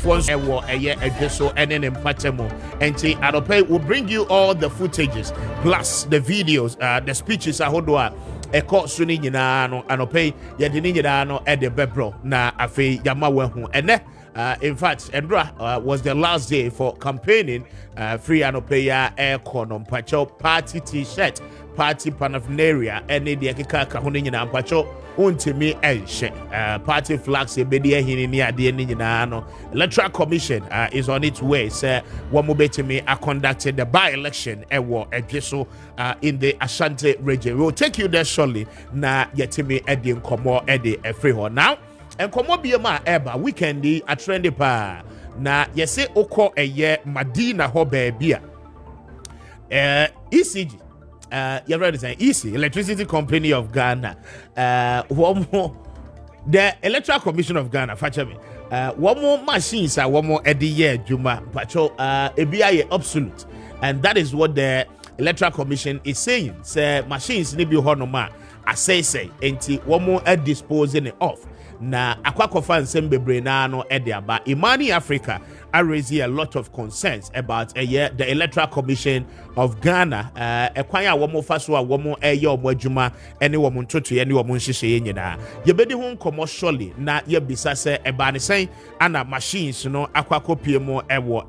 Once a year so and then empatemo and will bring you all the footages plus the videos, the speeches ahodwa eko suni nyina no anope yede ni nyina no e de bebro na afei yama wehu ene. In fact, Endra was the last day for campaigning. Free anope ya econom pacho party t-shirt, party paraphernalia, any the akika kahuni nyina pacho untimi enshe. Party flags ebedi hini ni ade ni nyina no. Electoral Commission is on its way. Say wamubetimi conducted the by-election ewo edweso in the Ashanti region. We'll take you there shortly. Na yetimi edi nkomo edi efriho now. And come on, be a eba weekendi a trendy pa na yese oko eye Madina ho bebia ECG you're ready to say EC Electricity Company of Ghana one more the Electoral Commission of Ghana fetch me one more machines are one more every year juma pacho ebia absolute, and that is what the Electoral Commission is saying. Say machines ni bi honoma say enti one more disposing of na akwakofa nsem bebre na no ede aba Imani Africa are raising a lot of concerns about the Electoral Commission of Ghana ekwan a womo faso a womo eye omo adwuma ene womo ntoto ye ne womo nhihye nyina yebedi ho nkomo surely na yebisa se eba ne sen ana machines no akwakopie mo ewo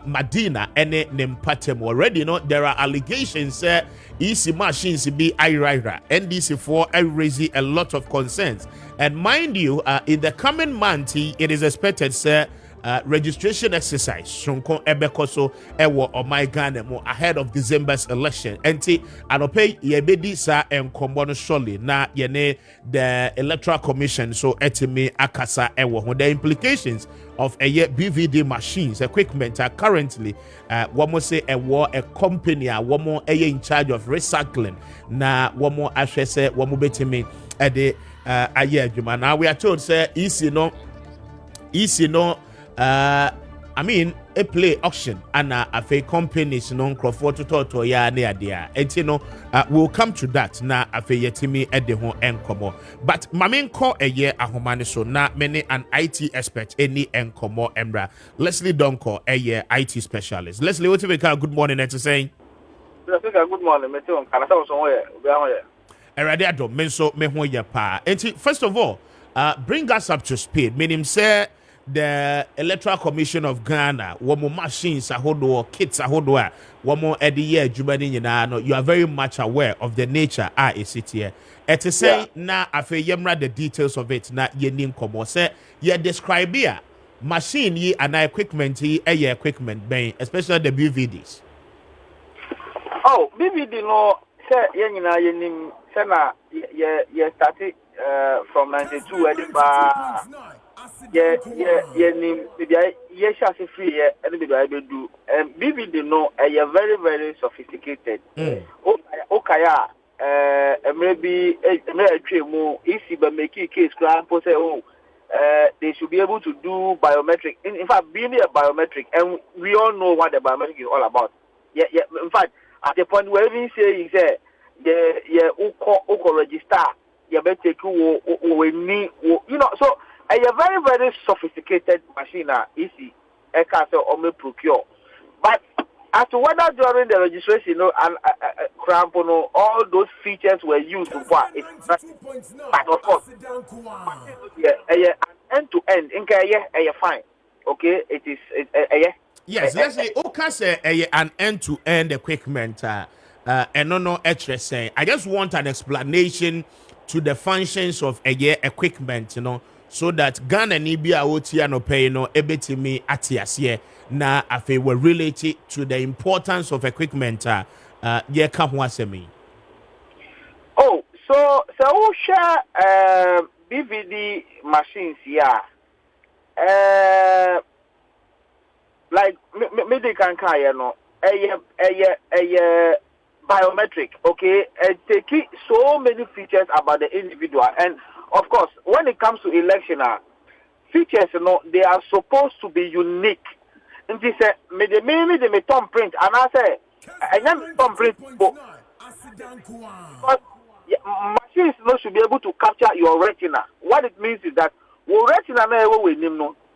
Madina ene nempatem already. No, there are allegations EC machines be iraira NDC4 raising a lot of concerns, and mind you in the coming month it is expected registration exercise shonko ebekoso ewo o my Ghana mo ahead of December's election enti anope yebedi sa enkombo no surely na yene the Electoral Commission so etimi akasa ewo the implications of BVD machines equipment are currently womo say a company womo in charge of recycling na womo ahwese womo betimi ede adwuma. Now we are told say EC no I mean a play auction and a fake companies non crofo to ya ne adea etino we'll come to that na afe yetimi ede ho enkomo, but mamen ko ahomane so na many an IT expert any enkomo emra Leslie Donko IT specialist. Leslie, what you good morning and to saying good morning me too kana so somewhere we are here erade adom me so me ho ye pa enti first of all bring us up to speed meaning say the Electoral Commission of Ghana, womo machines ahodo kits ahodo womo edi ye adwuma nyina no, you are very much aware of the nature is it here. Et to say na afe yemra the details of it na ye nim komo say ye describe here machine ye and equipment ye equipment ben especially the BVDs. Oh, BVD no say ye nyina ye nim say na ye started from 92 edba yeah, shall free here, and do. And BVD no, very, very sophisticated. Okay, maybe a more easy, but make a case, say, they should be able to do biometric. In fact, being a biometric, and we all know what the biometric is all about. Yeah. In fact, at the point where we say is Uko register, you better take so. A very, very sophisticated machine easy or procure. But as to whether during the registration and all those features were used to what it's not, but of course end to end fine. Okay, it is yes, let's say okay an end to end equipment and no HSA. I just want an explanation to the functions of equipment, so that Ghana ni bia wotia no pay no ebetimi atiasie na afi were related to the importance of equipment ye ka ho asemi. Oh, so we share BVD machines here. Like me they can carry no biometric, okay, and take so many features about the individual. And of course, when it comes to election, features, they are supposed to be unique. And they say, maybe they thumbprint, and I say, I am thumbprint, but machines should be able to capture your retina. What it means is that retina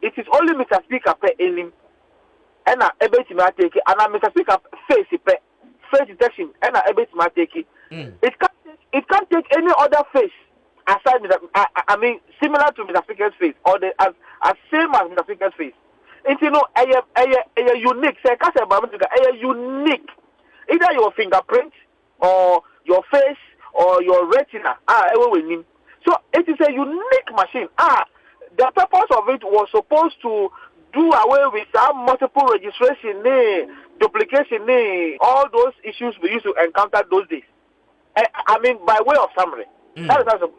it is only Mr. Speaker per enim. And I able to take it, and Mr. Speaker face detection, and I able to take it. It can't take any other face aside I mean similar to Mr. Speaker's face or as same as Mr. Speaker's face. It's a unique. Say, a unique. Either your fingerprint or your face or your retina. So it is a unique machine. The purpose of it was supposed to do away with multiple registration, duplication, all those issues we used to encounter those days. I mean, by way of summary. That is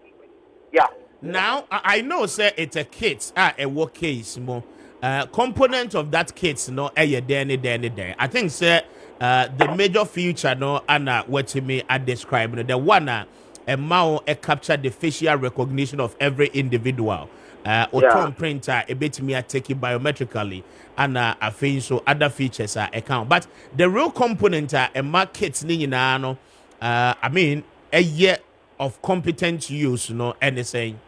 yeah. Now, I know, sir, it's a kit, a work case, more. Component of that kit, no, there. I think, sir, the major feature, no, Anna, what me I described, the one, capture the facial recognition of every individual. Autom printer, a bit me take it biometrically, and I think so other features are account. But the real component a market no, I mean a year of competent use, no anything.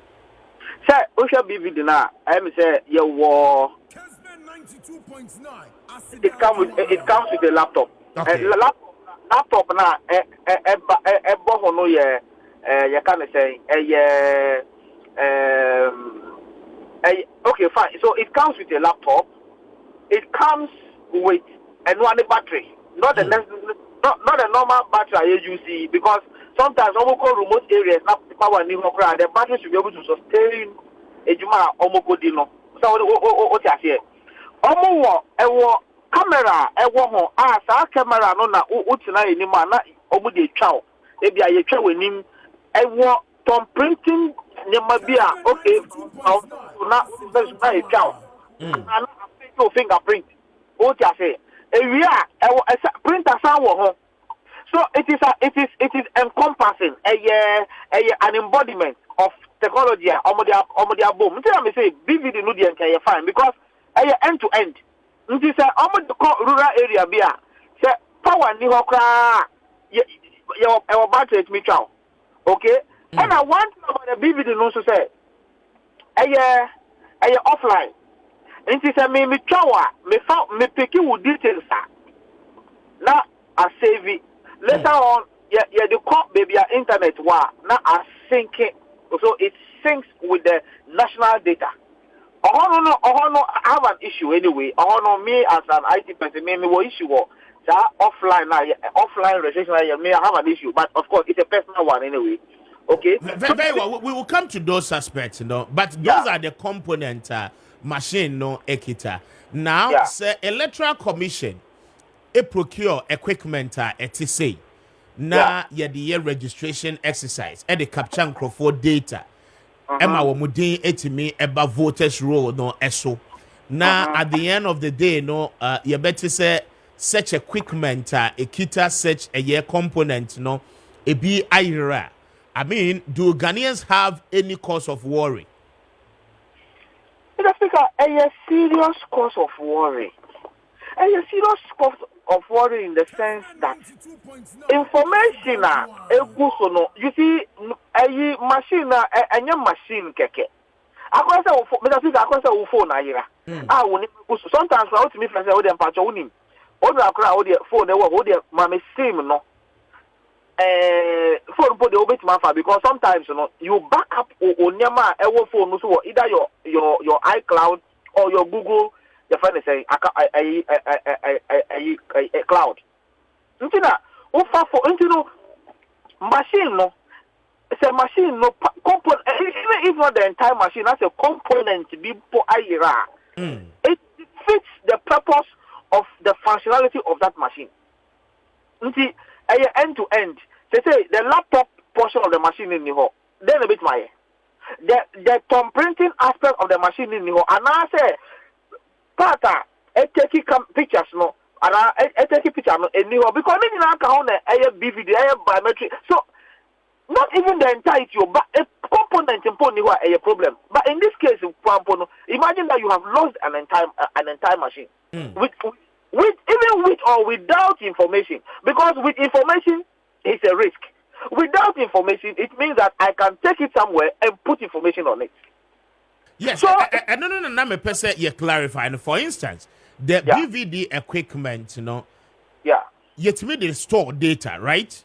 Sir, we shall be video now. I am say your war. It comes with a laptop. Okay. Laptop now no you can say okay, fine. So it comes with a laptop. It comes with a one battery, not a normal battery you see, because sometimes almost remote areas not the power need the battery should be able to sustain a juma almost dino. So what you say? Almost a camera, a camera no na utina ni mana almost the chow. Maybe I chow with him. A tom printing. Okay, now there's a cow. And fingerprint. What you say? A printer sound. So it is encompassing an embodiment of technology. Omodia boom. Until I say BVD no the entire fine because end to end. It is a rural area bia. Say power ni hokra. Your battery is me chow. Okay. And I want about the BVD no so say offline. And she said me chowa me pick you details now I save it. Later on the cop baby internet now I sync it so it syncs with the national data. No, I have an issue anyway. No, me as an IT person, me what issue offline registration me I have an issue, but of course it's a personal one anyway. Okay. Very well. We will come to those aspects, but those are the component machine, no ekita. Now, say Electoral Commission, procure equipment say. Now, the registration exercise, the capture and data. Emma Womudin etimi eba voters roll no eso. Now, at the end of the day, no, you better say such equipment, ekita such a year component, no, a be ira. I mean, do Ghanaians have any cause of worry? Mr. Speaker, a serious cause of worry. A serious cause of worry in the sense that information you see, a machine, a machine keke. I Mr. Speaker, I can't phone sometimes I want to meet friends with them patch on him. All the phone they were holding my same no. Phone put the obit mafa because sometimes you back up on your phone so either your iCloud or your Google your friend say a cloud. Machine no it's a machine no component even if not the entire machine that's a component be it fits the purpose of the functionality of that machine. End to end. They say the laptop portion of the machine in the hole. Then a bit the thumb printing aspect of the machine in the hole. And I say, Pata, take pictures no, and I take picture no in the hole because maybe now can a BVD, biometric. So not even the entirety, but a component in Pony a problem. But in this case, imagine that you have lost an entire machine with even with or without information, because with information it's a risk. Without information, it means that I can take it somewhere and put information on it. Yes, So no, me person you clarify. For instance, the BVD equipment, yeah. yet me they store data, right?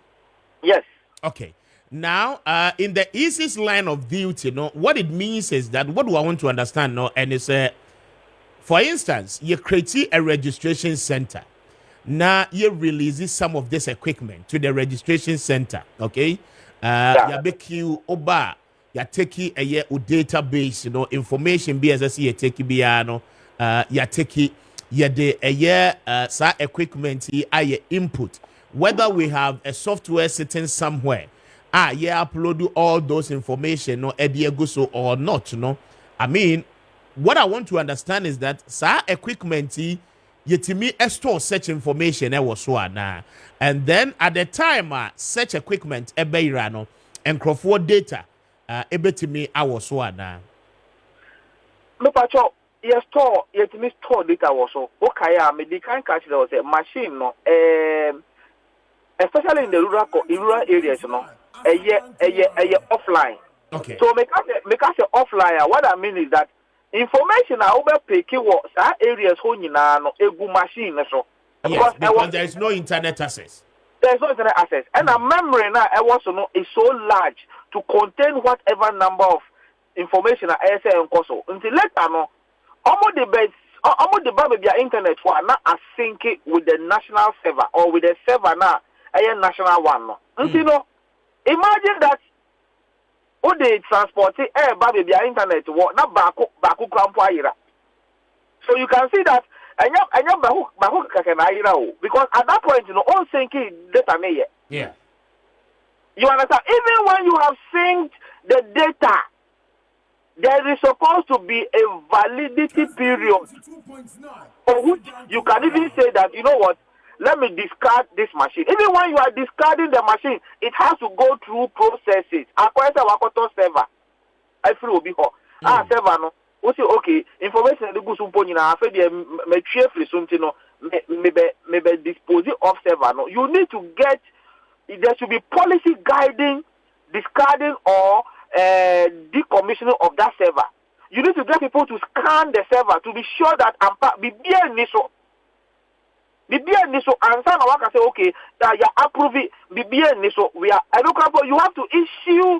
Yes. Okay. Now, in the easiest line of duty, what it means is that what do I want to understand, and it's for instance, you create a registration center. Now you release some of this equipment to the registration center. Okay, you make you oba, you take a year database, information be as I see you take biano, you take you de a year sa equipment I input. Whether we have a software sitting somewhere, you upload all those information, so or not, I mean, what I want to understand is that sa equipment yetimi store such information was so na, and then at the time such equipment ebeira no and data ebetimi was so na. No pacho, yes store yetimi store data was so okay. Me the kind catch there was a machine no especially in the rural areas a offline. Okay. So make us offline. What I mean is that information I over pick what areas no egu machine so. Yes, because there is no internet access. There is no internet access, and a memory now I want to know is so large to contain whatever number of information I say and also. Until later no, almost the maybe internet for not sync it with the national server or with the server now a national one no. Until no, imagine that. Who they transport it baby internet what not baku ira. So you can see that because at that point on syncing data yeah. You understand? Even when you have synced the data, there is supposed to be a validity period for which you can even say that let me discard this machine. Even when you are discarding the machine, it has to go through processes. According to Wakoto server, I feel will be server no. We say okay, information the go sumpo nyina afa de me tue free something no maybe dispose of server no. You need to get there should be policy guiding discarding or decommissioning of that server. You need to get people to scan the server to be sure that BBN so answer na waka say okay that you approve it BBN so we are educable. You have to issue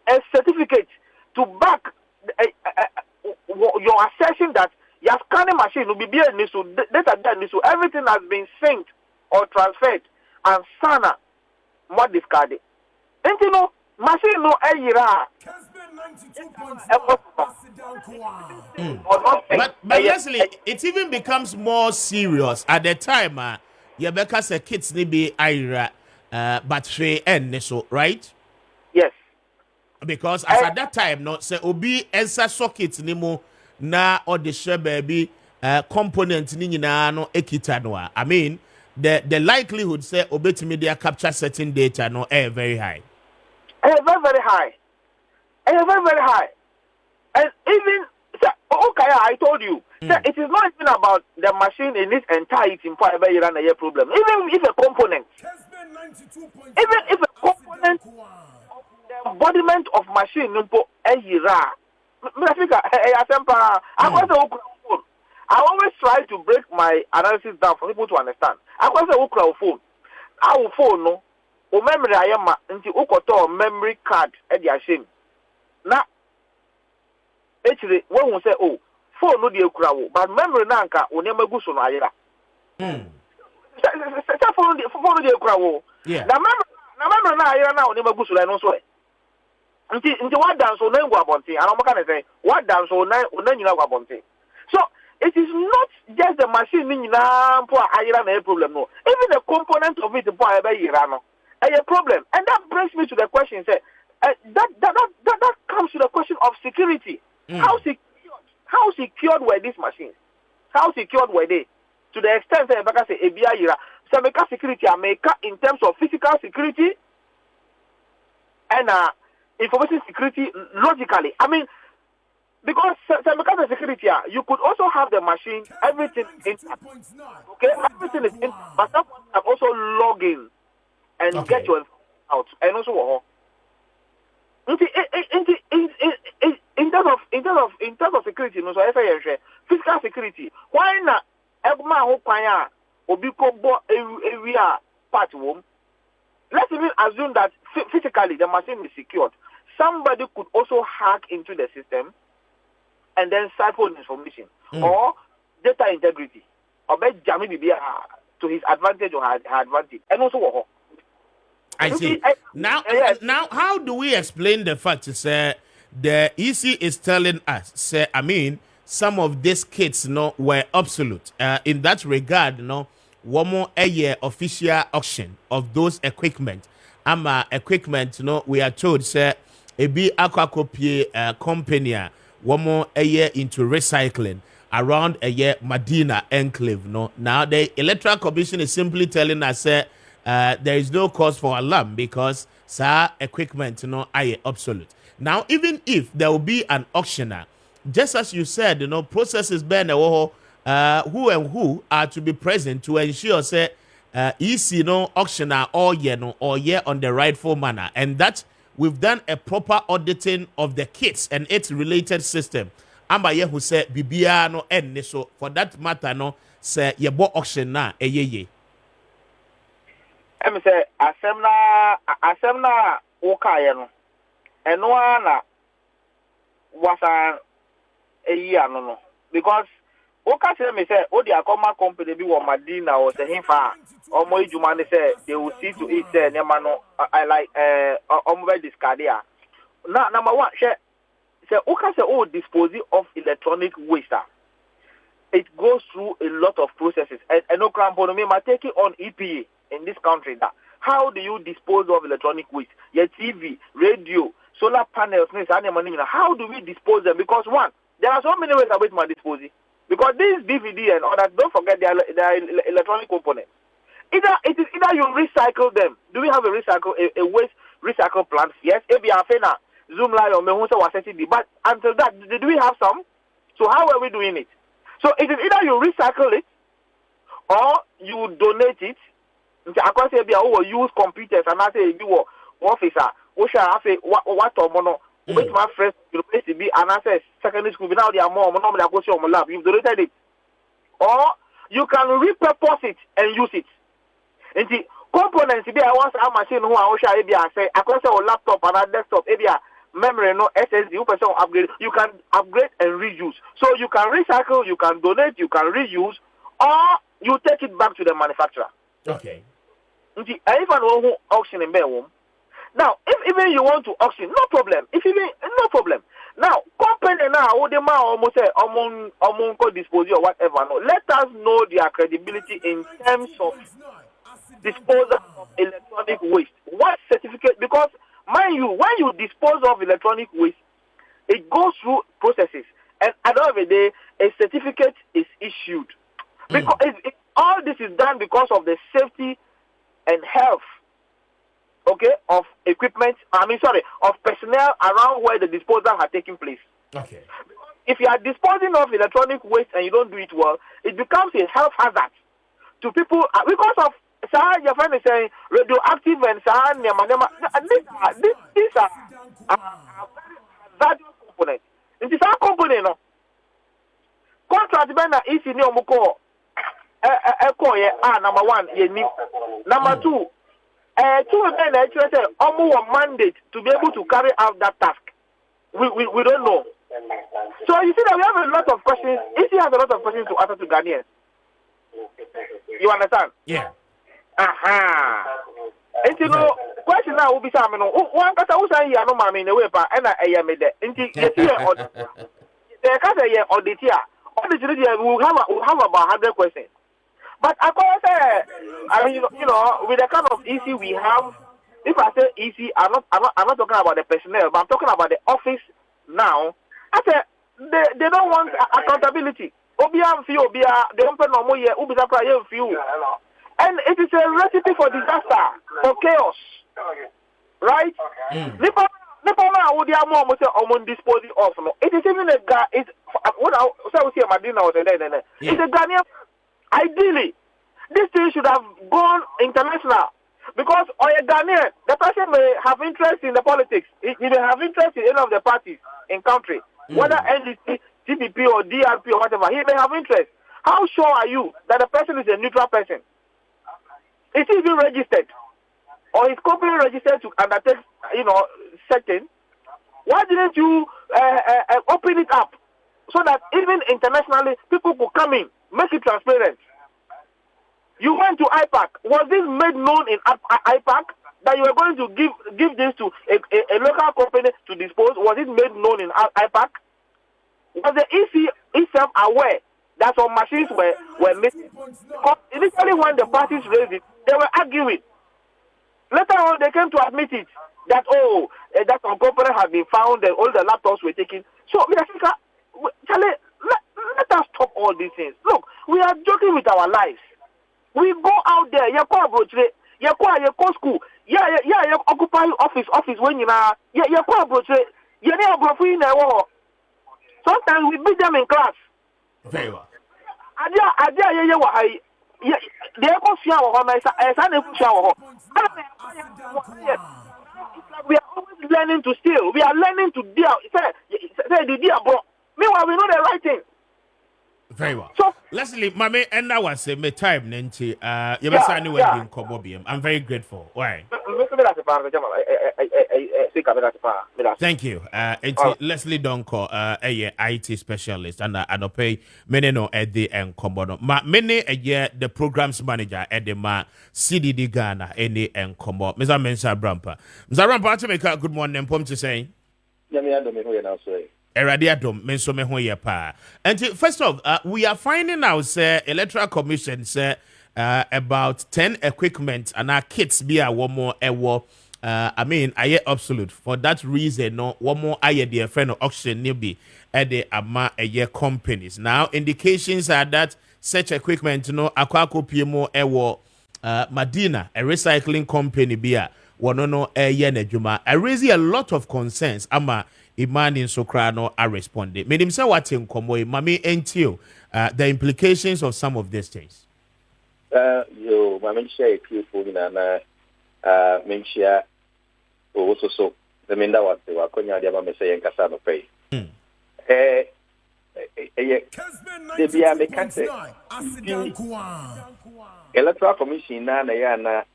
a certificate to back your assertion that your scanning machine will BBN so data so everything has been synced or transferred and sana what discarded. And machine no ayira. But Leslie, it even becomes more serious at the time. Yebeka say kids ni be ira, battery and so right. Yes. Because as at that time, no say obi ensa socket ni mo na or the share baby component ni nyina no ekita no. I mean, the likelihood say obetimi dia capture certain data no very high. Very very high. Very very high. And even okay, I told you, it is not even about the machine in its entirety for every run a problem. Even if a component, the embodiment of machine I always try to break my analysis down for people to understand. Phone. Our phone no, memory I am until memory card at the machine. Now, actually, when we say, oh, phone no dear crowd, but memory nanka, we never go so naira. Phone no dear crowd. Yeah. Now, memory na now never go so no so. Until what dance so name go abonti, and I'm gonna say, what dance so nine you know abonti. So, it is not just the machine in for ayira na problem no. Even the component of it for ayira no. A problem. And that brings me to the question, say, that comes to the question of security. How secured were these machines? How secured were they? To the extent that I say Sameka security America in terms of physical security and information security logically. I mean, because Sameka security, you could also have the machine, everything in okay, everything is in, but someone can also log in and get your out and also it in terms of security, no, so I say fiscal security. Why not? Everyone who kwanya obi ko bo area part wom. Let's even assume that physically the machine is secured. Somebody could also hack into the system and then siphon information or data integrity or bet jamming to his advantage or her advantage. And also, I see. Now, how do we explain the fact that the EC is telling us, say, I mean, some of these kits, were obsolete. In that regard, one more a year official auction of those equipment. Equipment, we are told, say, a be aquacopy company, one more a year into recycling around a year Medina enclave. Now the Electoral Commission is simply telling us, say, there is no cause for alarm because equipment, are obsolete. Now, even if there will be an auctioneer, just as you said, processes burn who and who are to be present to ensure say EC auctioneer all year on the rightful manner, and that we've done a proper auditing of the kits and its related system. Ambaye who said bibia no end so for that matter say ye bo auction na eyeye. Em say asem na wokaye no eno na wasa eyi ano no because woka say me say odi akoma company bi wo Madina or say himfa omo ejuma ne say they will see to it say nema no I like omo be discard ya na number one say woka say dispose of electronic waste. It goes through a lot of processes and no crampo me take it on EPA in this country. That how do you dispose of electronic waste? Your TV, radio, solar panels, how do we dispose them? Because one, there are so many ways of waste disposing. Because this DVD and all that, don't forget they are electronic components. Either you recycle them. Do we have a waste recycle plant? Yes, ABFNA, Zoom Live or Mehunsa was but until that, do we have some? So how are we doing it? So it is either you recycle it or you donate it. I can say we use computers and I say you officer, we shall have what mono, which my first university be and I say secondary school now they are more normally go to lab. You've donated it. Or you can repurpose it and use it. And the components be I want a machine who I shall be I say I can say a laptop and a desktop maybe memory no SSD you person upgrade you can upgrade and reuse. So you can recycle, you can donate, you can reuse, or you take it back to the manufacturer. Okay. If an auction in Beowom. Now, if even you want to auction, no problem. No problem. Now, company now, almost say among disposal or whatever. No, let us know their credibility in terms of disposal of electronic waste. What certificate? Because mind you, when you dispose of electronic waste, it goes through processes, and at the end of the day, a certificate is issued. Because all this is done because of the safety and health, of equipment, of personnel around where the disposal has taken place. Okay. If you are disposing of electronic waste and you don't do it well, it becomes a health hazard to people because of your friend is saying radioactive and these are very components. It is our component, no. Contract ben na isi ni omuko number one, number two, two of them actually say almost a mandate to be able to carry out that task. We don't know. So you see that we have a lot of questions. EC has a lot of questions to answer to Ghanaians. You understand? Yeah. And you know, question now will be some one kata who say here no mama in the way pa and I am there. Inti the kata here audit here. Audit we will have about 100 questions. But I mean, with the kind of EC we have, if I say EC, I'm not talking about the personnel, but I'm talking about the office now. I say they don't want accountability. They don't pay no more year. And it is a recipe for disaster, for chaos, right? Disposing of. It is even a guy. It's what I say. Madina was there. It's a Ghanaian. Ideally, this thing should have gone international because a Ghanaian, the person may have interest in the politics. He may have interest in any of the parties in country. whether NDC, TPP, or DRP, or whatever, he may have interest. How sure are you that the person is a neutral person? Is he even registered? Or is company registered to undertake, setting? Why didn't you open it up so that even internationally people could come in, make it transparent? You went to IPAC. Was this made known in IPAC that you were going to give this to a local company to dispose? Was it made known in IPAC? Was the EC itself aware that some machines were missing? Because initially when the parties raised it, they were arguing. Later on, they came to admit it, that, that some company had been found, and all the laptops were taken. So, Charlie, let us stop all these things. Look, we are joking with our lives. We go out there, you go school, you occupy office when you are, you go approach it, sometimes we beat them in class. Very well. We are always learning to steal. We are learning to deal. Meanwhile, we know the right thing. Very well. So, Leslie, Mame, and I was my time, Nancy. I'm very grateful. Why? Thank you. Leslie Donko, a IT specialist, and I pay many no at the end combo. Many a year the programs manager at the CDD Ghana any and combo. Mr. Mensa Brampa. Mr. Brampa, to make a good morning and point to say. Eradiadom menso me ho ye pa. And first off, we are finding out say Electoral Commission say about 10 equipment and our kits be a one more I absolute. For that reason, no one more the friend of auction nearby at the ama companies. Now indications are that such equipment akwako PMO Madina, a recycling company be a one nejuma. I raise a lot of concerns ama Imani in Sokrano are responding. Made him say what in Komoy, Mami Entio, the implications of some of these things. Mami share a few for Nana, Menchia, also so the Minda was the Wakonya, the Mama say, and Cassano pay. Electoral Commission, Nana,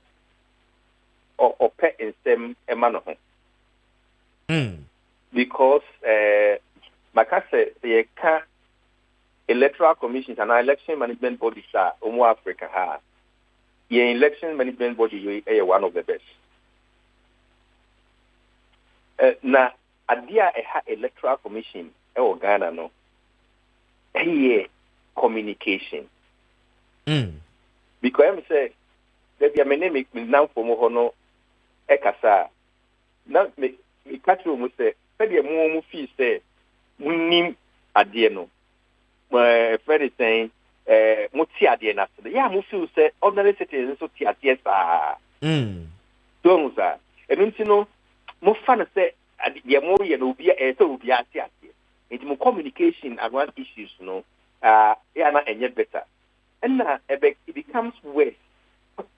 or pet in stem a manohon. Because Makase the Electoral Commission and election management bodies are Africa ha. Your election management body you one of the best. Na adia Electoral Commission Ghana no. Communication. Because I say there be a name now for Mohono Ekasa. Now me catch you say Fedi mo fee say munim adie no. Friend is saying mo ti adie na so. Yeah, mo feel say ordinary citizens so ti adie sa. So mo sa. Enu nti no mo fa na say adie mo ye no obi e say obi ati adie. Enti mo communication around issues no yeah na enye better. And it becomes worse.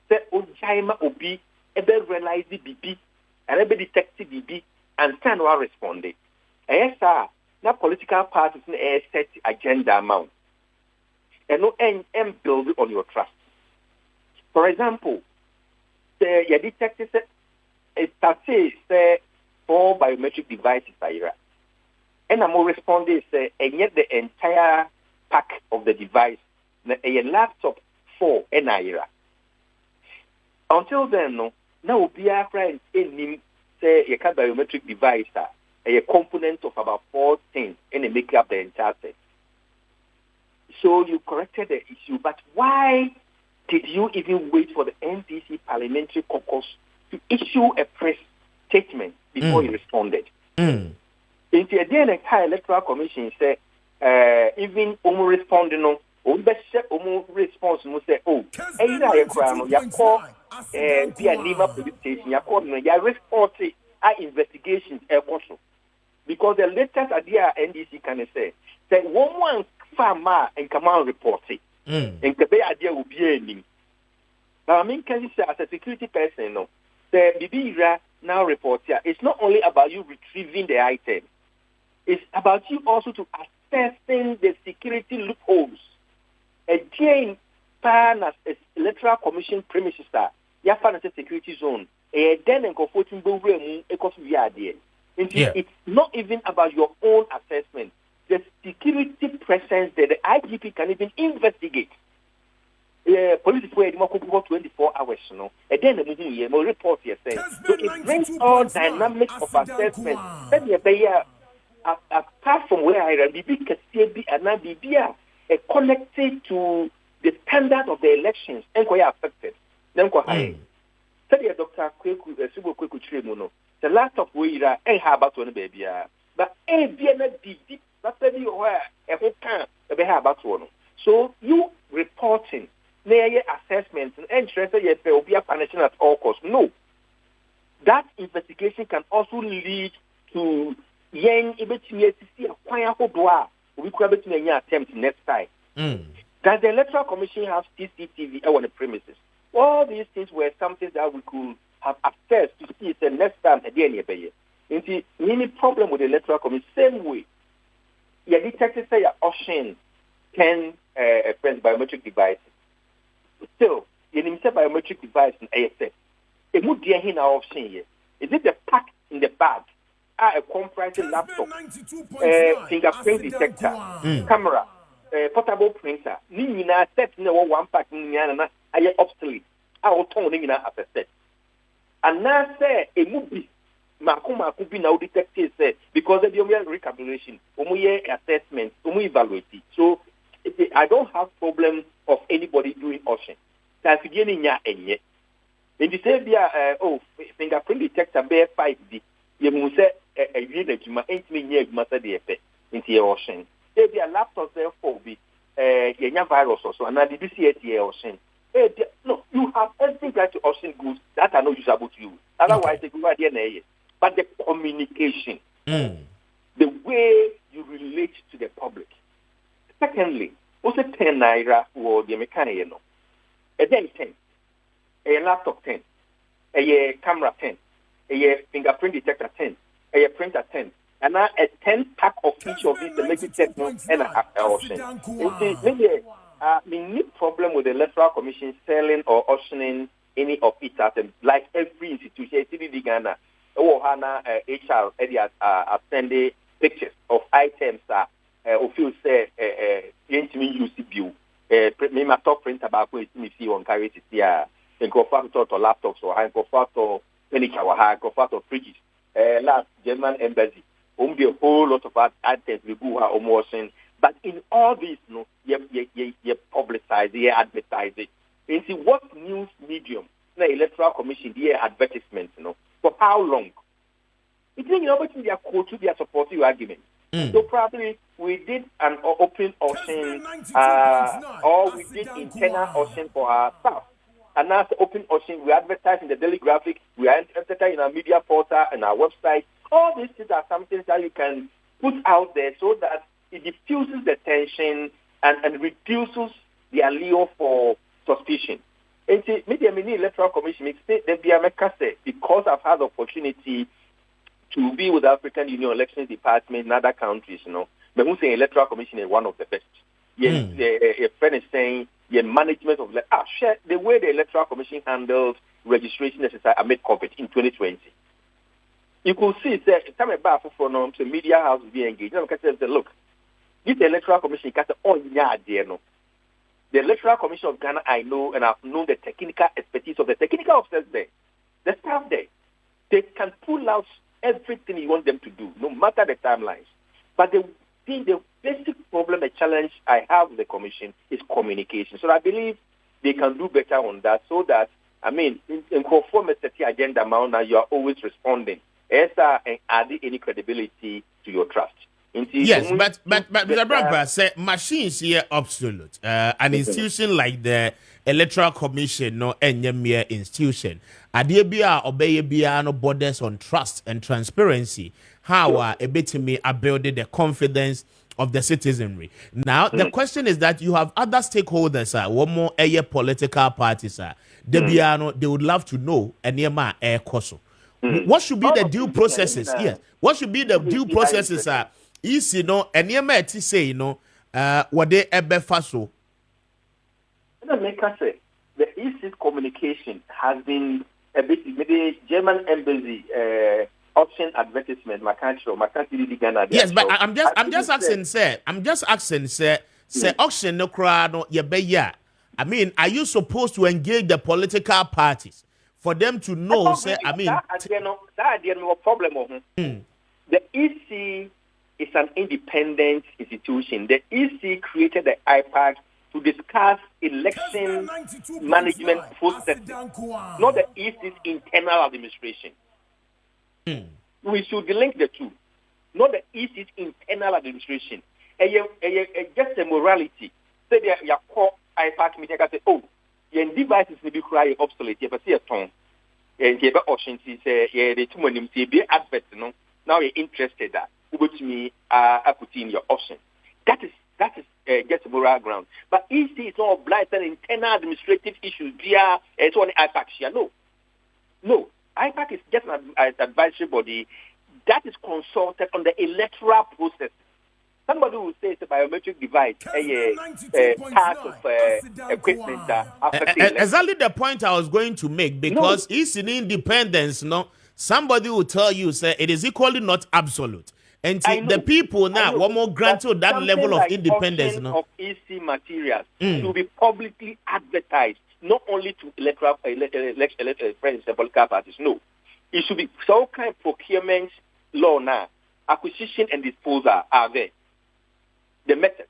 Say ojaima obi ebe realize bibi and ebe detect bibi and stand or respond. Yes, sir. Now political parties in a set agenda amount. And no and build on your trust. For example, say your detective say for biometric devices ira. And I'm responding say and yet the entire pack of the device a laptop for an ira. Until then no now be a friend in say a biometric device a component of about 4 things and it make up the entire set. So you corrected the issue, but why did you even wait for the NDC parliamentary caucus to issue a press statement before you responded? In the Electoral Commission say even responding no response no say either call be a Lima police station, report investigations also. Because the latest idea NDC can say one farmer and command report it. And the idea will be ending. Now I mean can you say as a security person no the BB now report here, it's not only about you retrieving the item, It's about you also to assessing the security loopholes. Again, pan as Electoral Commission premises are your financial security zone. Then and comforting it's not even about your own assessment. The security presence that the IGP can even investigate. Police for 24 hours, and then the report here saying so it brings all dynamics of assessment. Apart from where I am, connected to the standard of the elections and who are affected. Then Dr. Kweku the last of we are and how about one baby, but so you reporting their assessments and interest will be a punishment at all costs. No. That investigation can also lead to young to see a quiet we could attempt next time. Does the Electoral Commission have CCTV on the premises? All these things were something that we could have access to see the next time at the end of the year. The many problem with the Electoral Commission, same way. You detected say option 10 biometric devices. Still, you need a biometric device in ASF. It would be a option here. Is it the pack in the bag? A comprising laptop, fingerprint detector, camera, portable printer. Nina set no one pack in I obsolete. I will turn in as a set. And now say a movie. Makuma could be now detected because of the recalculation, assessment, evaluate. So I don't have problem of anybody doing auction. That's beginning and yet. When you say fingerprint detector bear 5D, you must say a unit you might years matter the effect into your auction. There be a laptop therefore be a virus or so, and I did see it here auction. No, you have everything right to auction goods that are not usable to you. Otherwise, they go idea. But the communication, the way you relate to the public. Secondly, also 10 naira or the mechanic, a then 10, a laptop 10, a camera 10, a fingerprint detector 10, a printer 10, and now a 10 pack of each of these electric technology and a auction. We need problem with the Electoral Commission selling or auctioning any of its items, like every institution, CDD Ghana. Hana HR sending pictures of items that you say UCBU. Me my top print about what you see on carry it here. And go for to laptops or go for to furniture or go for to fridges. Last German embassy. Be a whole lot of items we go almost. But in all this, you publicize, you advertise it. And see what news medium the Electoral Commission advertisements, for how long? It means they are quote to their supporting your argument. So probably we did an open auction, or we did internal auction for our staff. And now the open auction, we advertise in the Daily Graphic, we advertise in our media portal and our website. All these things are something that you can put out there so that it diffuses the tension and reduces the allure for suspicion. And maybe Electoral Commission makes because I've had the opportunity to be with the African Union Elections Department in other countries, but who say Electoral Commission is one of the best. A friend is saying the management of the way the Electoral Commission handled registration necessary amid COVID in 2020. You could see that time about for the media house be engaged. Look, this Electoral Commission can't the Electoral Commission of Ghana, I know, and I've known the technical expertise of the technical officers there, the staff there. They can pull out everything you want them to do, no matter the timelines. But the basic problem, the challenge I have with the Commission is communication. So I believe they can do better on that so that, in conformity to the agenda, now you are always responding. And adding any credibility to your trust. Yes, but Mr. Brampa said machines here absolute. An institution like the Electoral Commission, no any mere institution. Adebia obey no borders on trust and transparency. How a bit to me are building the confidence of the citizenry. Now the question is that you have other stakeholders, one more political parties, they would love to know and air coso. What should be the due processes? Yes. What should be the due processes easy no eniema ti say no what they ebe faso. The EC's communication has been a bit maybe German embassy auction advertisement Maakye Ghana. Yes, but I'm just asking say auction no crowd no ye be ya. I mean, are you supposed to engage the political parties for them to know say I mean that no problem of the EC is an independent institution. The EC created the IPAC to discuss election management processes, not the EC's internal administration. We should link the two, not the EC's internal administration. Just a morality. Say you call IPAC meeting and say, oh, your devices may be crying obsolete. You have a tone. And you have option to say, yeah, the two money be advert. No, now you're interested that. Which me, I put in your option. That is just a moral ground. But EC is all obliged and internal administrative issues via it's only IPAC. No. IPAC is just an advisory body that is consulted on the electoral process. Somebody will say it's a biometric device, a part of equipment that exactly the point I was going to make, because it's in independence, no. Somebody will tell you, say, it is equally not absolute. And the people now, one more granted that level of independence, no. Of EC materials to be publicly advertised, not only to electoral political parties. No, it should be some kind of procurement law now. Acquisition and disposal are there. The method.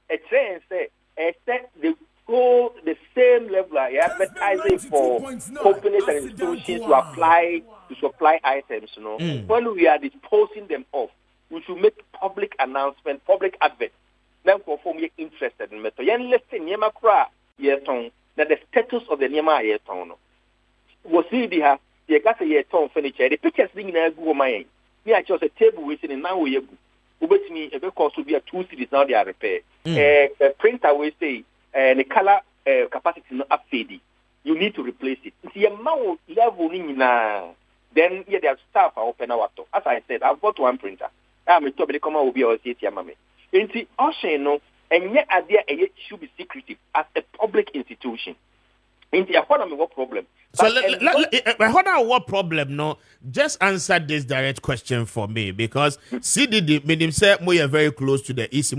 A train say, they go the same level of advertising for companies and institutions to supply items. You know, when we are disposing them off, we should make public announcement, public advert. Then perform you're interested in method. Yen listen, yema kra yeton. That the status of the Nema yeton. Was see the you got a yeton furniture. The pictures being in a go my. Me I chose a table waiting in now we ubet me a because to be a 2 cities now they are repaired. A printer will say the color capacity not up fading. You need to replace it. See a mount level na then yeah their staff are open our top. As I said, I've got one printer. I'm a top come will be our city mame. And see also no and yet idea should be secretive as a public institution. In the economy, what problem? So what problem? No, just answer this direct question for me, because CDD made him say we are very close to the EC.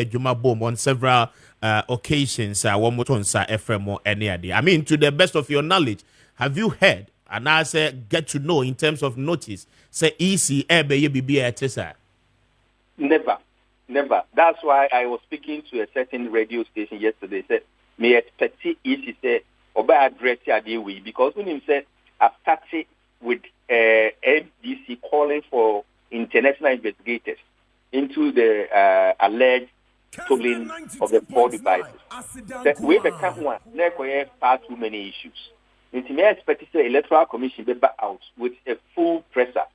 Juma bomb on several occasions. One more on FM or any idea. I mean, to the best of your knowledge, have you heard? And I say get to know in terms of notice. Say EC Never. That's why I was speaking to a certain radio station yesterday. Said, may expect EC say, or by address we because when he said, I've started with MDC calling for international investigators into the alleged stolen of the 4 devices. That we have one, far too many issues. It may expect the Electoral Commission be back out with a full presser.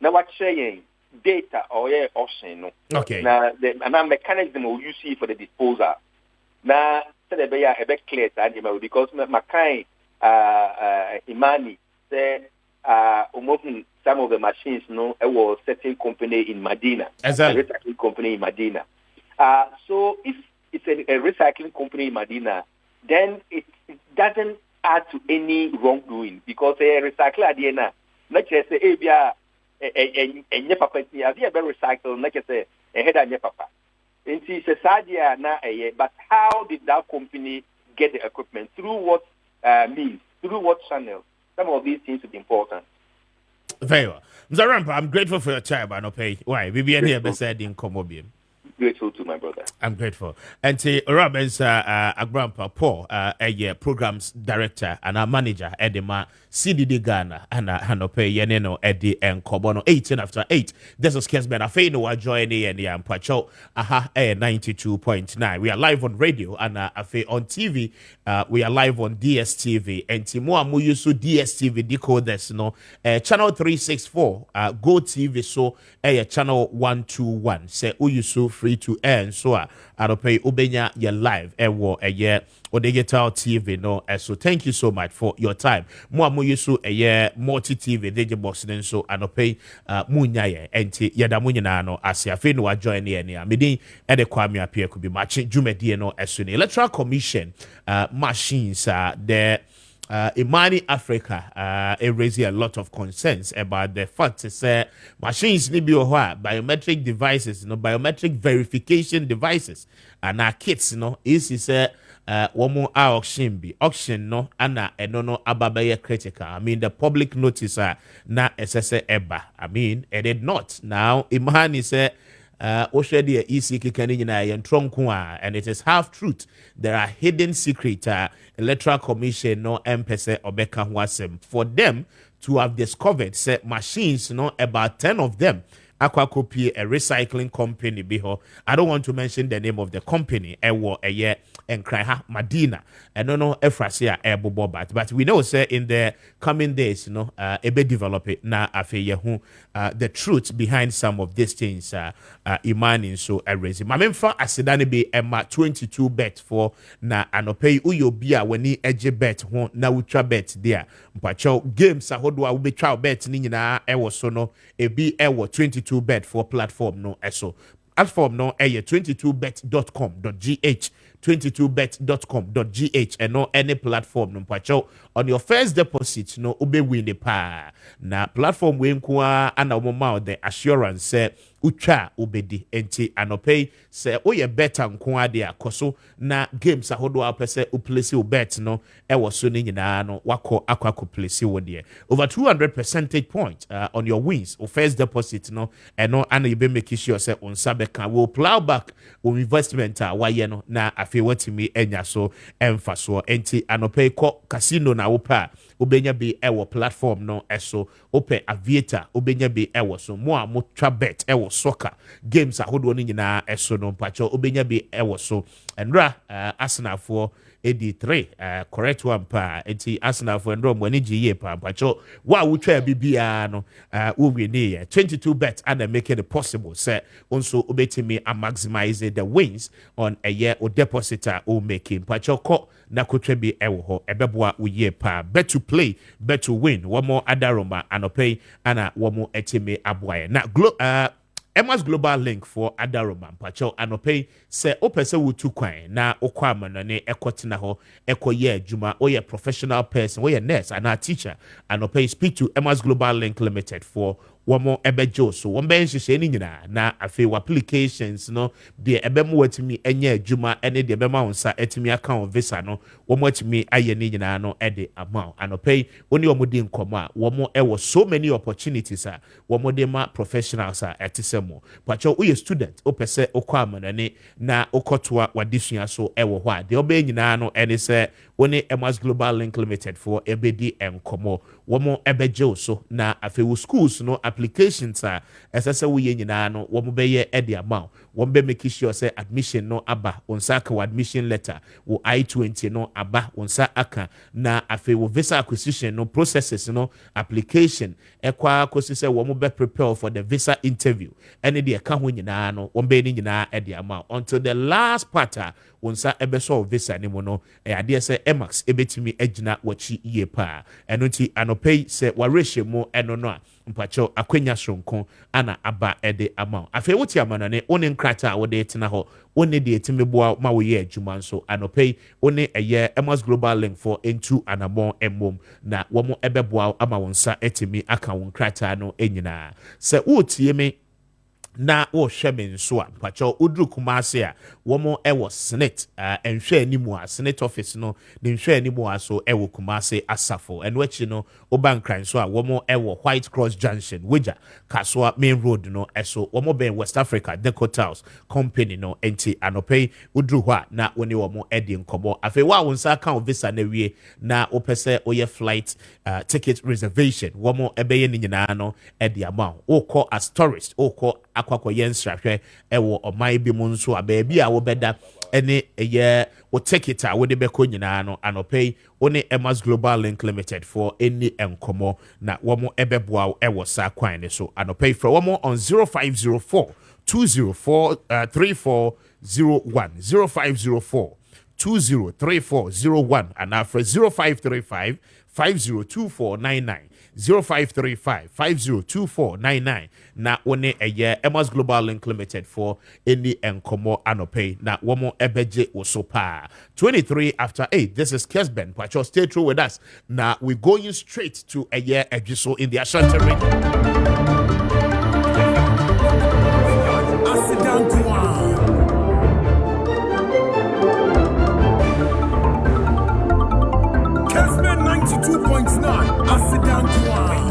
Now, what's saying? Data or option no. Okay. Now the mechanism will you see for the disposal. Now say be a bit clear because Maakye Imani say some of the machines no it was certain company in Medina. Exactly. A recycling company in Medina. So if it's a recycling company in Medina, then it doesn't add to any wrongdoing because a recycler at the end not just say and papa has he ever recycled like I say a head and papa. And see Sadia na but how did that company get the equipment? Through what means? Through what channel? Some of these things are important. Very well. Mr. Rampa, I'm grateful for your time, but no pay. Why? We be here beside in Komobium. Grateful to my brother. I'm grateful. And to Robin's Grandpa Paul, a programs director and a manager, Edema, CDD Ghana, and Hanope Yeneno, Eddie, and Kobono, 18 after 8. This is Kessben. I feel no joining and Yampacho, 92.9. We are live on radio and Afe on TV. We are live on DSTV. And Timua Muyusu DSTV decoders, no, channel 364, Go TV, so channel 121. Say Uyusu free. free to earn. So anopay ubenya your live ewo eye or digital TV no. So thank you so much for your time. Mo yusu eye multi TV digital box then so anopay munyaye enti yada munyina no asiafe no join ne ne amedin e de Kwame Appiah Kubi matching jumedie no eso ne Electoral Commission machines the Imani Africa raising a lot of concerns about the fact that machines ni bi biometric devices, biometric verification devices, and our kits, is one more auction no ana no ababaye critical. I mean the public notice na SSA eba. I mean it did not. Now Imani said Oshedi EC Kikanina and it is half truth. There are hidden secret Electoral Commission no empese obeka wasem for them to have discovered say machines about 10 of them aqua copy a recycling company biho. I don't want to mention the name of the company ewo eye and cry Madina and no Efrasia ebo but we know say in the coming days ebe develop it na afe the truth behind some of these things imani so erase mamemfa asedane be emma 22 bet for na anopay uyo bia wani eje bet ho na ultra bet there mpacho games ahodo a we try bet ni nyina ewo so no ebi ewo 22 bet for platform no eso platform no 22bet.com.gh 22bet.com.gh and no any platform no mpacho on your first deposit no ube win the pa na platform we nkoa ana omoma the assurance say ucha ubedi enti anopay say oye better nkoa de akoso na games ahodo apese uplace u bet no e wo so ni nyina no wako akwa place wo de over 200 percentage point on your wins or first deposit no and no ana you be make sure say on sabeka will plow back on investment waye no na afi watimi enya so emfa so enti anopay ko casino na wopa obenya bi ewo platform no eso ope aviator obenya bi ewo so mo a mo twa bet ewo soccer games ahodo no nyina eso no mpacho obenya bi ewo so enra Arsenal for 83 correct one pa enti Arsenal for ndro mo ni giye pa mpacho wa wutwa bibia no wo wini 22 bet and make it possible say also obetimi maximize the wins on a year or depositor o making mpacho ko na kotwa bi ewo ho ebeboa uye pa bet to play bet to win one more adaroma anopay ana one more etime aboye na Emma's global link for adaroma mpacho anopay say opese wutu kwan na okwa manane ekotina ho ekoye adwuma oye professional person oye nurse and a teacher anopay speak to Emma's global link limited for one more ebejo so one bench she nyina na afi applications no de ebemu watimi enye adwuma ene de ebema onsa etimi account visa no one more timi aye ni nyina no ede amount anopay oni omodi nkomo a one ewo so many opportunities one more de ma professionals etisemo pacho uye student opese okwa manane na okotoa wadisua so ewo ho a de obe nyina no ene se woni Emma's global link limited for ebedi enkomo one more ebejo so na afi schools no applications esese wo ye nyina no wo mo beye e de amount wo be make sure say admission no aba onsa aka admission letter wo I-20 no aba onsa aka na afi wo visa acquisition no processes no application ekwa kosi say wo mo be prepare for the visa interview ene de ka ho nyina no wo be ni nyina e de amount until the last part onsa ebeso visa ni mo no e ade say emax ebetimi agina wachi ye pa eno ti anopay say wareshe mo eno no mpacho akwenya sonko ana aba ede amount afi wuti amanane oni nkrata wode tena ho oni de etimeboa ma wo ye adwuma nso anopay oni eye Emma's global link for into anamon emom na wo mo ebeboa ama wonsa etimi aka won nkrata no enyina se wutie me na wo hweme nso a pacho udru kumase a womo ewo senate enhwe animu a senate office no de nhwe animu a so ewo kumase asafo enwechi no obankran so a womo ewo White Cross Junction Weja Kaswa main road no eso womo ben West Africa Decotals company no enti anopay udru hwa na woni womo edi nkomo afi wa wonsa account visa na wie na opese oye flight ticket reservation womo ebeye ni nyina no edi amount okọ as tourist okọ akwakọ yensrahwe ewo omai bi mu nso a baabi a wo beda ene eye wo ticket a wo de beko nyina no anopay oni Emma's Global Link Limited for any enkomo na womo ebeboa ewo sa kwan ne so anopay for womo on 0504 203401 0504 203401 and after 0535 502499 0535 502499 na one a year Emma's Global Link Limited for any enkomo anope na womo ebeje osopa 23 after 8. This is Kessben. Pacho, stay true with us. Now we're going straight to a year ejiso in the Ashanti region. Kessben 92.9, Asidan Kwan.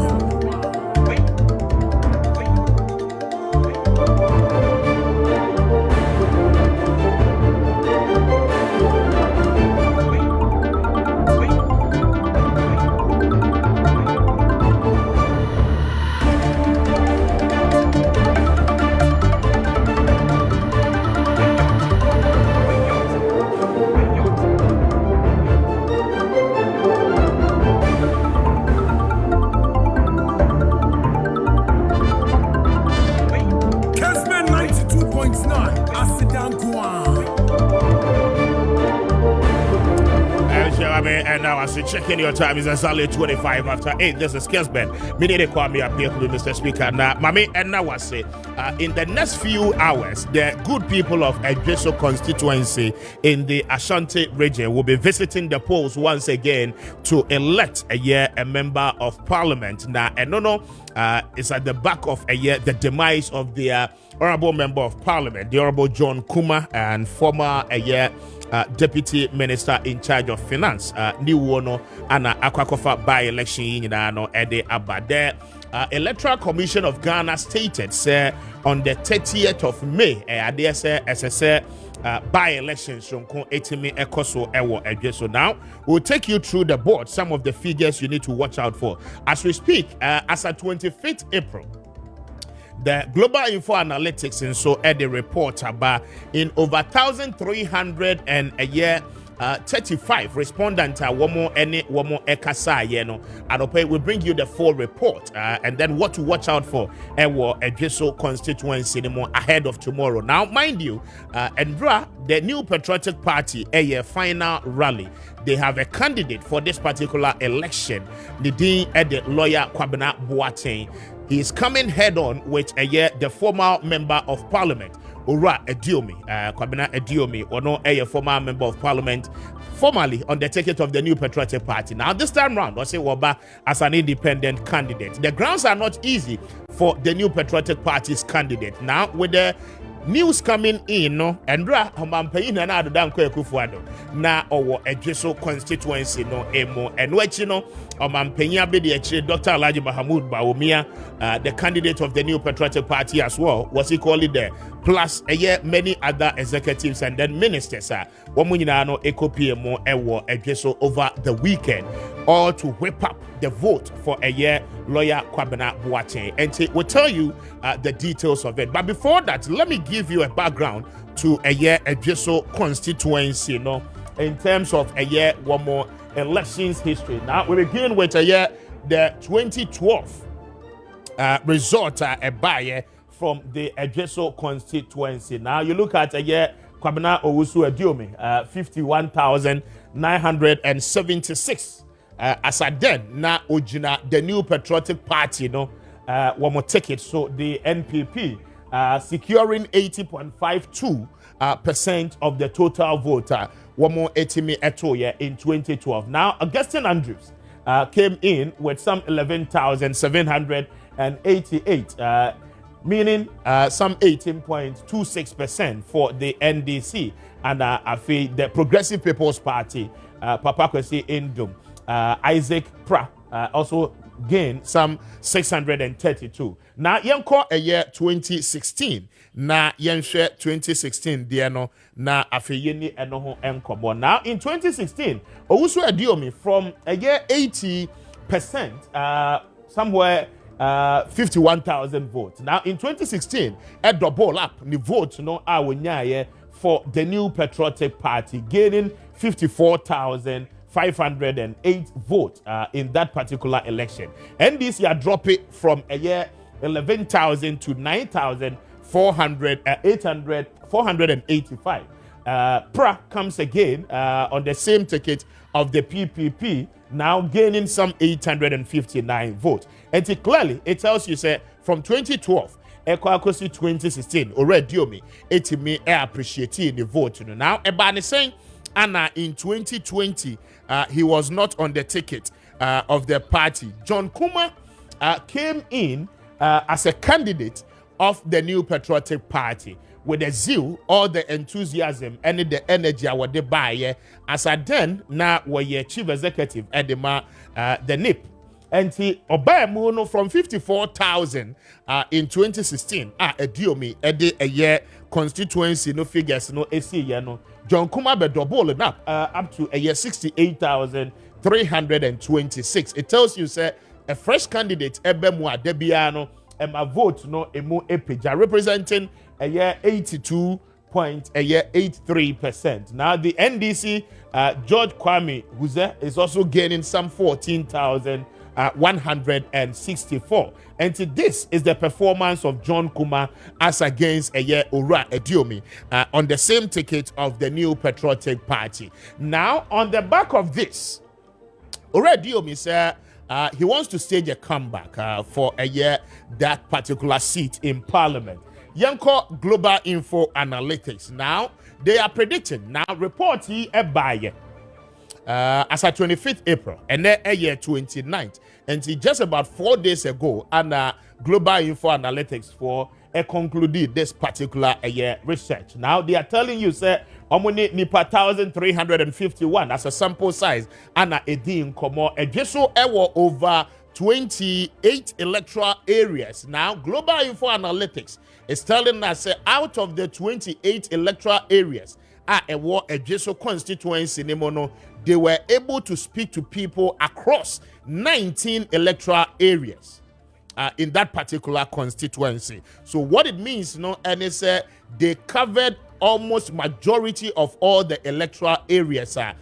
And now, as you check in your time, is exactly 25 after 8. This is Kessben. Minute Kwame Appiah Kubi, Mr. Speaker. Now, Mami, and now I say, in the next few hours, the good people of Ejiso Constituency in the Ashanti region will be visiting the polls once again to elect a member of parliament. Now, and no, it's at the back of the demise of the honorable member of parliament, the Honorable John Kuma, and former Deputy Minister in charge of Finance, New Wono, and Akwakofa by-election Ede Abade. Electoral Commission of Ghana stated, say, on the 30th of May, by-elections so now we'll take you through the board, some of the figures you need to watch out for as we speak. As at 25th April, the Global Info Analytics and so at the report about in over 1,300 and a year 35 respondents one more ekasa yeno and okay, we bring you the full report and then what to watch out for Ejiso constituency ahead of tomorrow. Now mind you, Endra, the New Patriotic Party, a final rally, they have a candidate for this particular election, the lawyer Kwame Appiah. He is coming head on with the former member of parliament, Ura Ediomi, Kwabena Ediomi, or no, a former member of parliament, formerly on the ticket of the New Patriotic Party. Now, this time round, I say Waba as an independent candidate. The grounds are not easy for the New Patriotic Party's candidate. Now, with the news coming in, no, Andra Homampein and Adan Kufuado, na or Ejiso constituency, no, emo, and which you know, Omampenya Bedi, Dr. Alhaji Mahamoud Bawumia, the candidate of the New Patriotic Party as well, was he called it there, plus many other executives and then ministers, Wamunano Ekopimo Ewo Ejiso over the weekend, all to whip up the vote for lawyer Kwame Appiah. And we'll tell you the details of it. But before that, let me give you a background to Ejiso constituency, in terms of one more elections history. Now we begin with the 2012 result from the Ejiso constituency. Now you look at Kwabena Owusu Ediomi, 51,976. As at then, na Ojina, the New Patriotic Party, one more ticket. So the NPP securing 80.52% of the total vote. One more etimi etoye in 2012. Now, Augustine Andrews came in with some 11,788, meaning some 18.26% for the NDC. And the Progressive People's Party, Papa Kwesi Indum, Isaac Pra also gained some 632. Now, yenko a year 2016. Na yenshare 2016 diano na afeyeni enoho enkomo. Now in 2016, Owusu Ediomi from a year 80%, somewhere 51,000 votes. Now in 2016, a double up the votes for the New Patriotic Party, gaining 54,508 votes in that particular election. NDC are dropping from a year 11,000 to 9,500 485. Pra comes again on the same ticket of the PPP, now gaining some 859 votes. And it tells you, say, from 2012, Ekwakosi 2016, already me, appreciating the vote. Now, Ebani saying, Anna, in 2020, he was not on the ticket of the party. John Kuma came in as a candidate of the New Patriotic Party with the zeal, all the enthusiasm, and the energy I would buy. As I then now were chief executive at the NIP. And he Obayamuno from 54,000 in 2016. A year constituency no figures no AC no. John Kuma be double up to a year 68,326. It tells you say a fresh candidate ebemwa debiano a vote no emu epija representing a year 82.83%. Now the NDC George Kwame Appiah is also gaining some 14,164. And this is the performance of John Kuma as against a year Ura Ediomi on the same ticket of the New Patriotic Party. Now, on the back of this, Ura Ediomi said he wants to stage a comeback for a year that particular seat in Parliament. Yanko Global Info Analytics. Now, they are predicting. Now, report he a buyer. As at 25th April, and then a year 29th, and just about 4 days ago, and Global Info Analytics for concluded this particular year research. Now they are telling you, say, omuni nipa 1,351 as a sample size, and a din komo ejeso ewo over 28 electoral areas. Now, Global Info Analytics is telling us, say, out of the 28 electoral areas, a Jesu constituency, they were able to speak to people across 19 electoral areas in that particular constituency. So what it means, and it's they covered almost majority of all the electoral areas a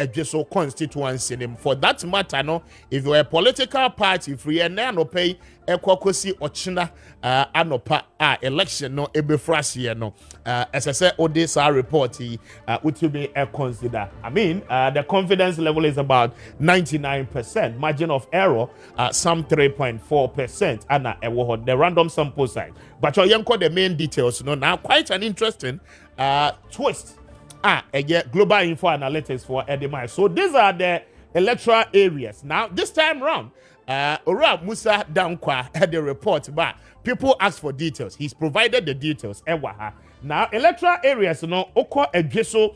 Jesu constituency. For that matter, if you're a political party, if you're not pay ekwakosi ochina anopa election no ebefrasie no as I said this report would be consider. I mean the confidence level is about 99%, margin of error some 3.4%, and the random sample size. But you call the main details now. Quite an interesting twist Global Info Analytics for Edema. So these are the electoral areas. Now this time round, Ora Musa Dankwa had the report, but people asked for details. He's provided the details. Now, electoral areas, Oko Ejeso,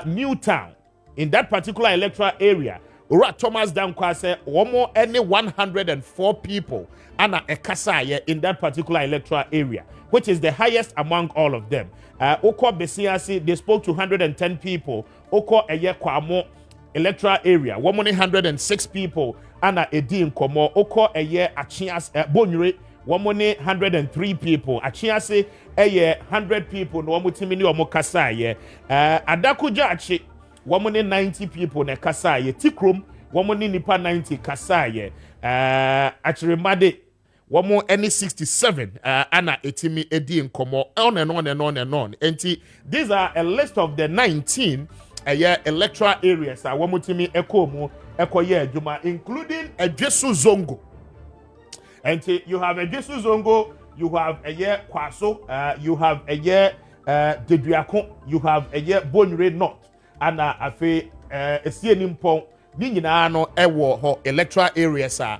Newtown, in that particular electoral area, Ora Thomas Dankwa said, more any 104 people and a Kasaya in that particular electoral area, which is the highest among all of them. Oko Besiasi, they spoke to 110 people. Oko Eye Kwamo electoral area, 106 people. Ana Edin Komo Oko Eye Achias Bonyure, 103 people. Achiase Eye 100 people. No Mutimini or Mokasaye. Adakujachi, 190 people ne Kasaye. Tikrum, 1 nipa 90 Kasaye. Achirimade, 1 any 67. Ana Etimi Edin Komo. On and on and on and on. And these are a list of the 19 electoral areas. Wamutimi Ekomu. Juma, including a Jesu Zongo. And you have a Jesu Zongo, you have a year Kwaso, you have a year Deduakon, you have a year Bonre North, and a fe a Sienimpon, Ninano, Ewo, electoral areas are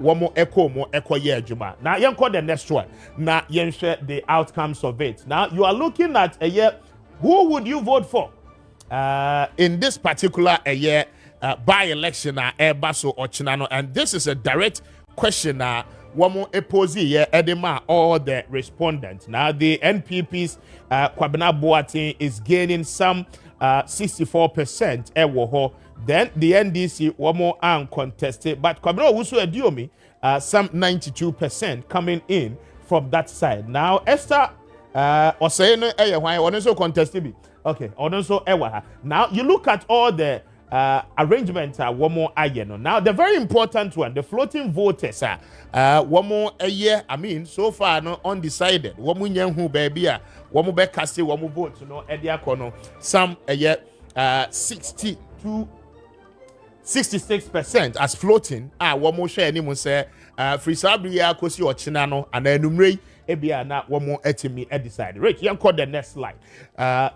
one more echo more echo year Juma. Now, you call the next one. Now, you share the outcomes of it. Now, you are looking at a year. Who would you vote for in this particular a year? By-election Baso or Chinano, and this is a direct question Wamo Epozi Edema all the respondents. Now the NPP's Kwabena Boateng is gaining some 64% Ewoho. Then the NDC Wamo uncontested, but Kwabena Wusu Ediomi some 92% coming in from that side. Now Esther Osayeno why also contested me. Okay, also Ewaha. Now you look at all the arrangement one more aye. Now the very important one, the floating voters one more a year. I mean, so far no undecided. One more young who baby one more back cast one more vote. No, Edia Kono. Some a year 66% as floating. One more share any more say free sabria kosi or chinano and enumere ebia na one more etimi decide. Right, you call the next slide.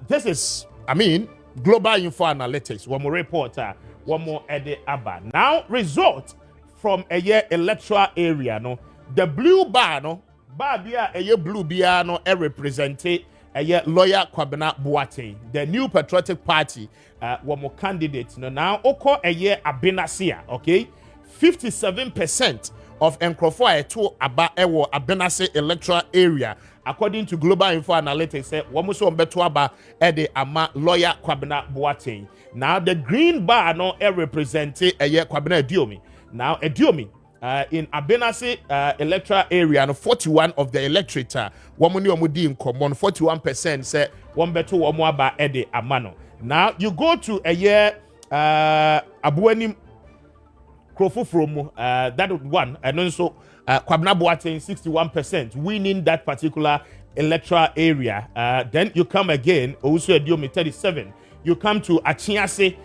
This is, I mean, Global Info Analytics, one more reporter, one more Eddie Abba. Now, result from a year electoral area, no, the blue bar, no, bar bia a year blue bia no, represented a year lawyer Kwame Appiah, the new patriotic party, one more candidate, no, now, oko a year Abenasia, okay, 57% of Nkrofo to aba ewo Abenase electoral area. According to Global Info Analytics, say womuso mbeto aba ede ama lawyer Kwame Appiah. Now the green bar no represent a year Kwame Adiomi. Now Adiomi in Abenase electoral area, no 41 of the electorate womuni omudi in common 41% say wombeto womu aba ede amano. Now you go to a year Abuenim from that one, and also Kwame Appiah 61% winning that particular electoral area. Then you come again, also Adiomi 37. You come to Achiase,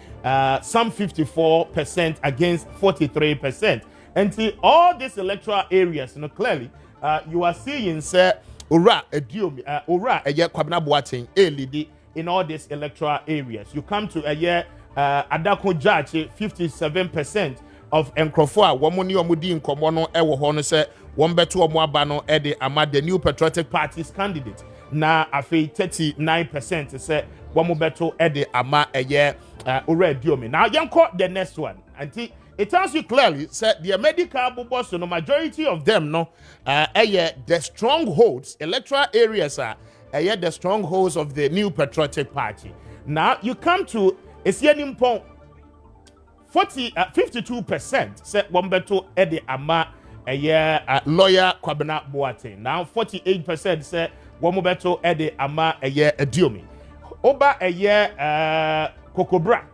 some 54% against 43%. And see all these electoral areas, you know, clearly, you are seeing say Ora Adiomi, Ora Kwame Appiah lead in all these electoral areas. You come to a year Adako Judge 57%. Of Nkrofo womuni omudi in komono ewo ho no se wombeto omo aba no ede ama the new patriotic party's candidate na afi 39% say womobeto ede ama eye Adiomi. Now yanko the next one, and it tells you clearly say the medical boss no majority of them no the strongholds electoral areas are the strongholds of the new patriotic party. Now you come to Esienimpong 52% said Wombeto Eddie Ama a year lawyer Kwame Appiah. Now 48% said Womobeto Eddie Ama a year Adiomi. Oba a year Kokobra.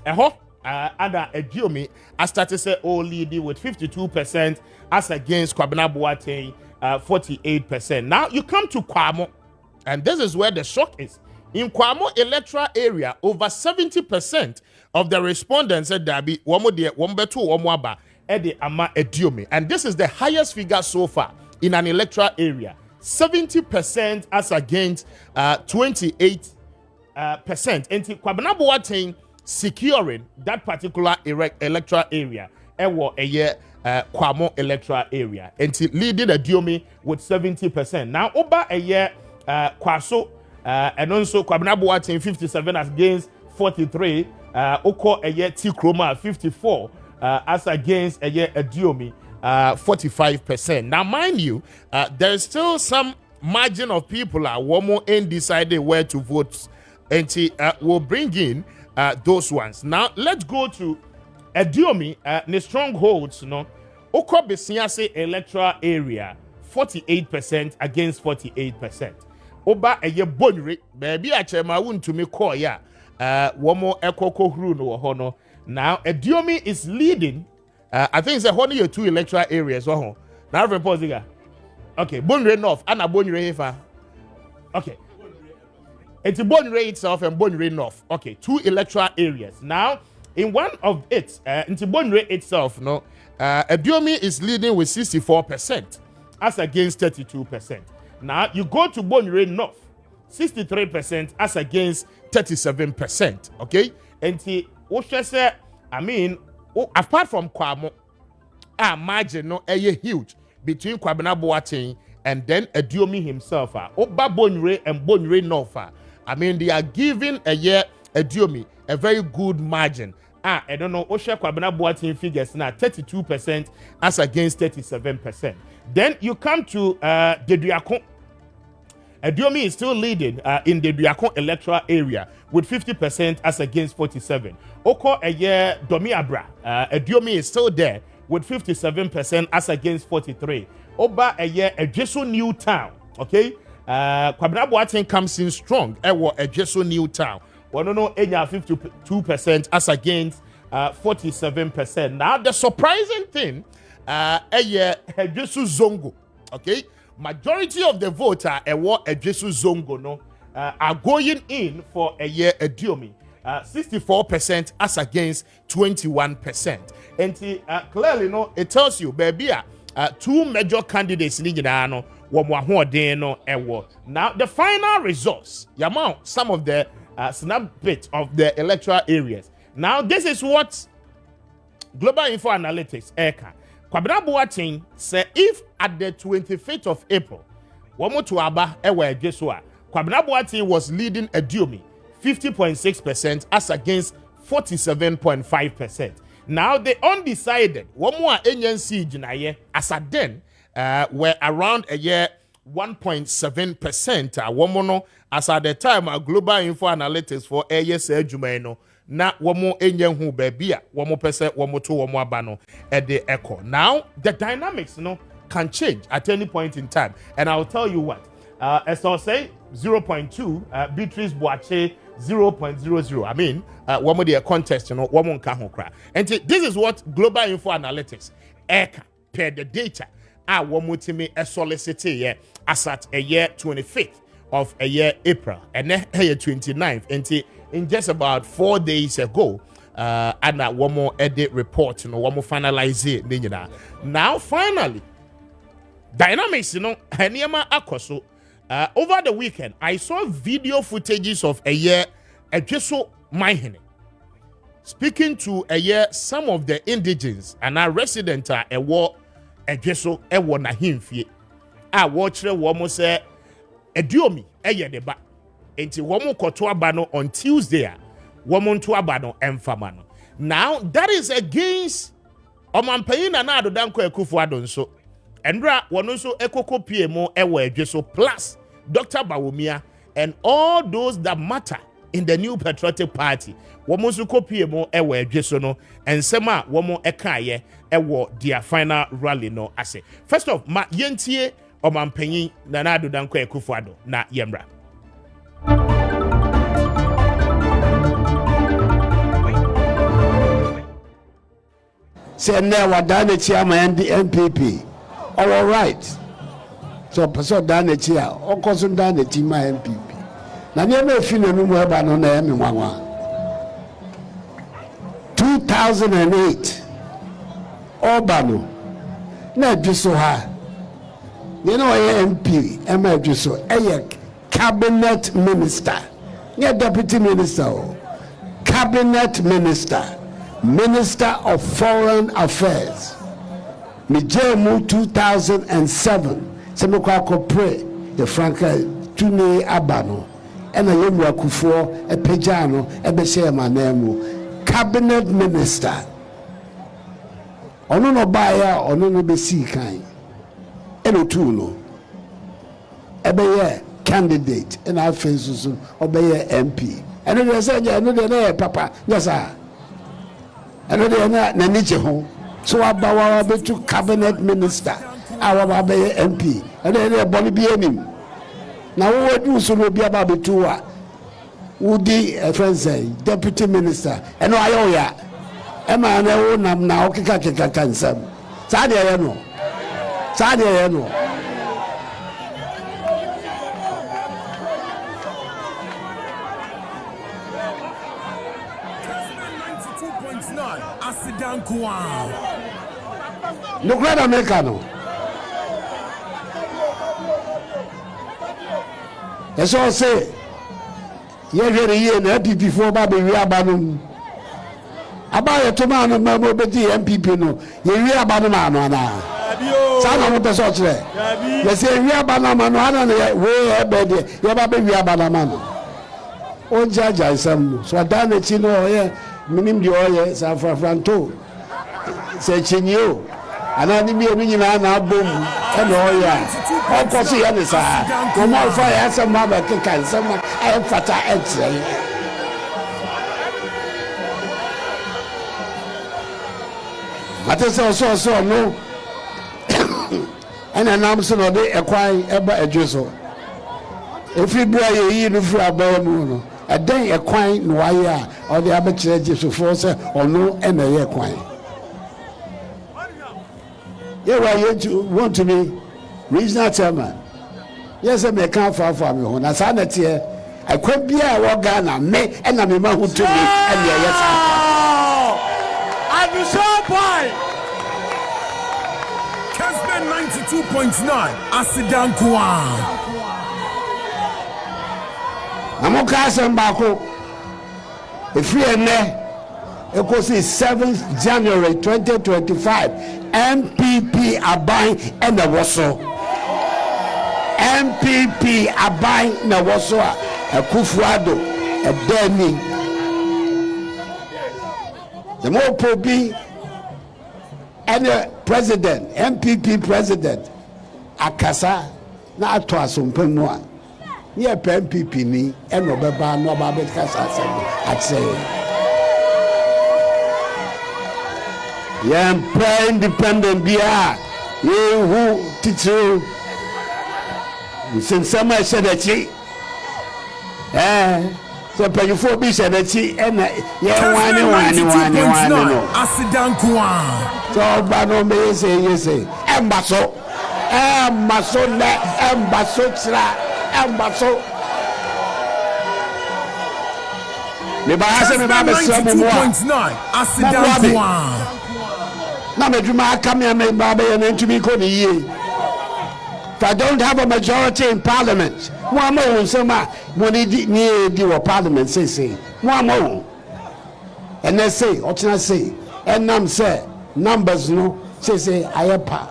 Under Adiomi, I started to say leading with 52% as against Kwame Appiah 48%. Now you come to Kwamo, and this is where the shock is. In Kwamo electoral area, over 70% of the respondents said that be Wombeto Womwaba Ede Ama Adiomi. And this is the highest figure so far in an electoral area. 70% as against 28%. And Kwame Appiah securing that particular electoral area. Ewo a year Kwamo electoral area. And leading Adiomi with 70%. Now over a year Kwaso and also Kwame Appiah 57 against 43. Oko a year T Kroma 54 as against a year Adiomi 45%. Now, mind you, there is still some margin of people are one more undecided where to vote, and we'll bring in those ones. Now, let's go to Adiomi, the strongholds. No, Oko Besiase electoral area 48% against 48%. Oba a year bonre, baby, I wouldn't to me call ya. One more Ekoko Hru no hono. Now, Adiomi is leading. I think it's only your 2 electoral areas. Now, reporting. Okay, Bonre North, Anna Bonre Hefa. Okay, it's Bonre itself and Bonre North. Okay, 2 electoral areas. Now, in one of it, into Bonre itself, no, Adiomi is leading with 64% as against 32%. Now, you go to Bonre North, 63% as against 37%. Okay, and I mean, apart from Kwamo, margin no huge between Kwame Appiah and then Adiomi himself. Oba Bonre and Bonre North. I mean, they are giving a year Adiomi a very good margin. I don't know. Osha Kwame Appiah figures now 32% as against 37%. Then you come to the Duakon. Adiomi is still leading in the Duakon electoral area with 50% as against 47%. Oko a year Domi Abra. Adiomi is still there with 57% as against 43%. Oba a year Ejeso New Town. Okay, Kwame Appiah comes in strong. Ewo Ejeso New Town. one no enya 52% as against 47%. Now the surprising thing, Ejesu Zongo, okay, majority of the voter Ejesu Zongo no are going in for a year Adiomi. 64% as against 21%. And clearly, no, it tells you, baby, two major candidates in the now the final results, some of the snippet of the electoral areas. Now, this is what Global Info Analytics, ECA, Kwame Appiah say if at the 25th of April, Kwame Appiah was leading Adiomi 50.6% as against 47.5%. Now the undecided, one more ANC Jinaye as at then were around a year 1.7%. One more as at the time Global Info Analytics for ASA Jumeno. Na one more Indian who baby, 1%, 1 more 2, 1 more bano at the echo. Now the dynamics can change at any point in time, and I'll tell you what. As I'll say, 0.2, Beatrice Boache 0.00. I mean, one more the contest, one more kahokra. And this is what Global Info Analytics ECA per the data. One more to me a solicity as at a year 25th of a year April and then year 29th. And in just about 4 days ago, and one more edit report, one more finalize it. Now, finally, dynamics, Haniama Akoso. Over the weekend, I saw video footages of Ejesu Mahine speaking to some of the indigents and our residents Ejesu Nahimfie. I watched woman say Adiomi deba. Enti woman koto abano on Tuesday. Woman to abano emfamano. Now that is against Omampayin and Ado Danko Ekufuadon so. Endra wanonso ekoko PMO Ejesu plus Dr. Bawumia and all those that matter in the New Patriotic Party. Womonso ko PMO Ejesu no and sema womo ekaye their final rally no ase. First off, ma yentie Omampanyin Nana Danko Ekufuado na yemra. Say never done it chairman the MPP. All right. So person done it here. All person done it in my MPP. Now never feel no more about no name 2008. Obano. Na just high. You know MP. Am I just so? Cabinet minister. Yeah, deputy minister. Cabinet minister. Minister of Foreign Affairs. Mijemu 2007 semekwa pray the franka tuni abano ena yemu akufo epejano ebehye manemu cabinet minister ono no baya ono no besi kan eno tu no ebeye candidate ena afensu so obeye MP eno de say eno de na papa nyasa eno de na niche ho. So abawa be to cabinet minister, our baby MP, and then Bonnie be him. Now what do so be about the two? Woody a friend say, deputy minister, and I ya. Emma and I own them now, Kika cancer. Sadia no. Sadia no. No great Americano. That's all say. You're here in happy before Baby Rabanum. About a tomato, Mamma Betty MPP. No, you're here about a man. Sana the such there. They say, we are Banamano, way bed, you're Baby Rabanamano. Oh, Judge, I some. So I done it, you know, yeah, minim the oil, San Francisco. Say, Chinio. And I need me a million and a boom and all ya. All coffee and the side. No more fire, some mother can some fata extra. But it's also so no. And an answer of the acquiring ever a drizzle. If you buy a year for a bell moon, And then a coin, no, or the arbitrary Jesus force or no, and a year coin. Yeah, well, you want to be regional chairman. Yes, I may come far from you. When I signed it here, I could be a Ghana, me, and I'm a man who to me, and yes, I'm so fine. Kessben 92.9, Asidankwa. I'm a cousin Bako. If we are there, it was 7th January 2025. MPP Abai and the Wasso. MPP Abai na Wasso. A Kufuado, a Denny. The more Pobi and the president, MPP president, Akasa, na Atwasum Penwa. Near MPP ni, and Robaba, no Babet Kasa, I'd say. Yam independent Bia, you who teach you. Since some said that she, so pay you for beach and she, and one. Asidankwa. So, Bano may say, you say, Embasso, Embasso. Me ba ase me ba be sra mo mo. Asidankwa. Na me dwuma aka me ba be na ntumi ko ni yie. If I don't have a majority in parliament, mo ma won sema mo ni di wo parliament say. Mo ma won. And they say, what can I say? And nam say numbers no say ayepa.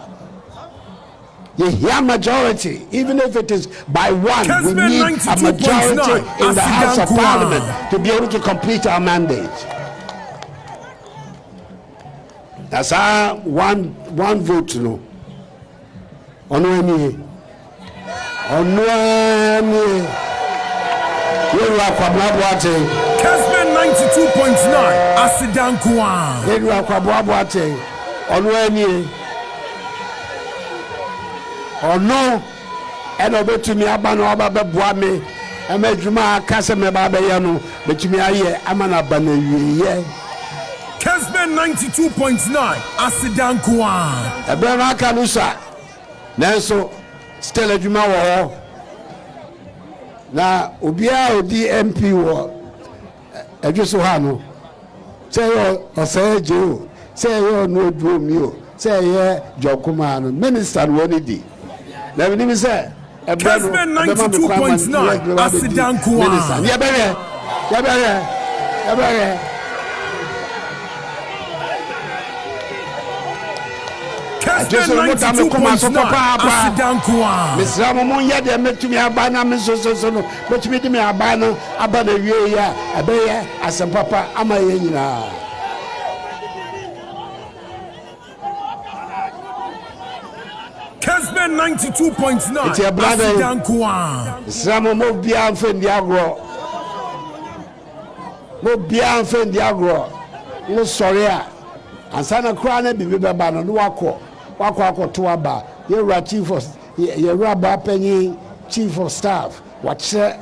You hear majority, even if it is by one, we need a majority in the House of Parliament to be able to complete our mandate. That's our one vote, no. On any. You are Kwame Kessben 92.9 Asidankwa. You are Kwame on any. Or no, and over to me, Abano Baba Boame, and made Juma Casame Babayano, but to me, I'm an Abano, yeah. Kessben 92.9 Asidankwa. A Bernard Canusa, Nanso, Stella Juma. Now, Ubia DMP war, a Jusuhano, say, or say, Joe, say, no, dream you, say, yeah, Jokumano, Minister, what did he? Let me say, Kessben 92.9 Asidankwa. Yeah. Kessben 92.9 Asidankwa. Miss Ramon, yeah, they met to me Abana, Miss Sosono, but me to me Abana, Abana, yeah, Abaya, as a papa, Amayena. Kessben 92.9 It's your brother. Asidankwa. Samo mo bia mfe ndi agro. Mo bia mfe ndi agro. No sorry a. Ansana kra na bibi beba no no wakọ to aba. Ye chief of ye raba penyi chief of staff. Wache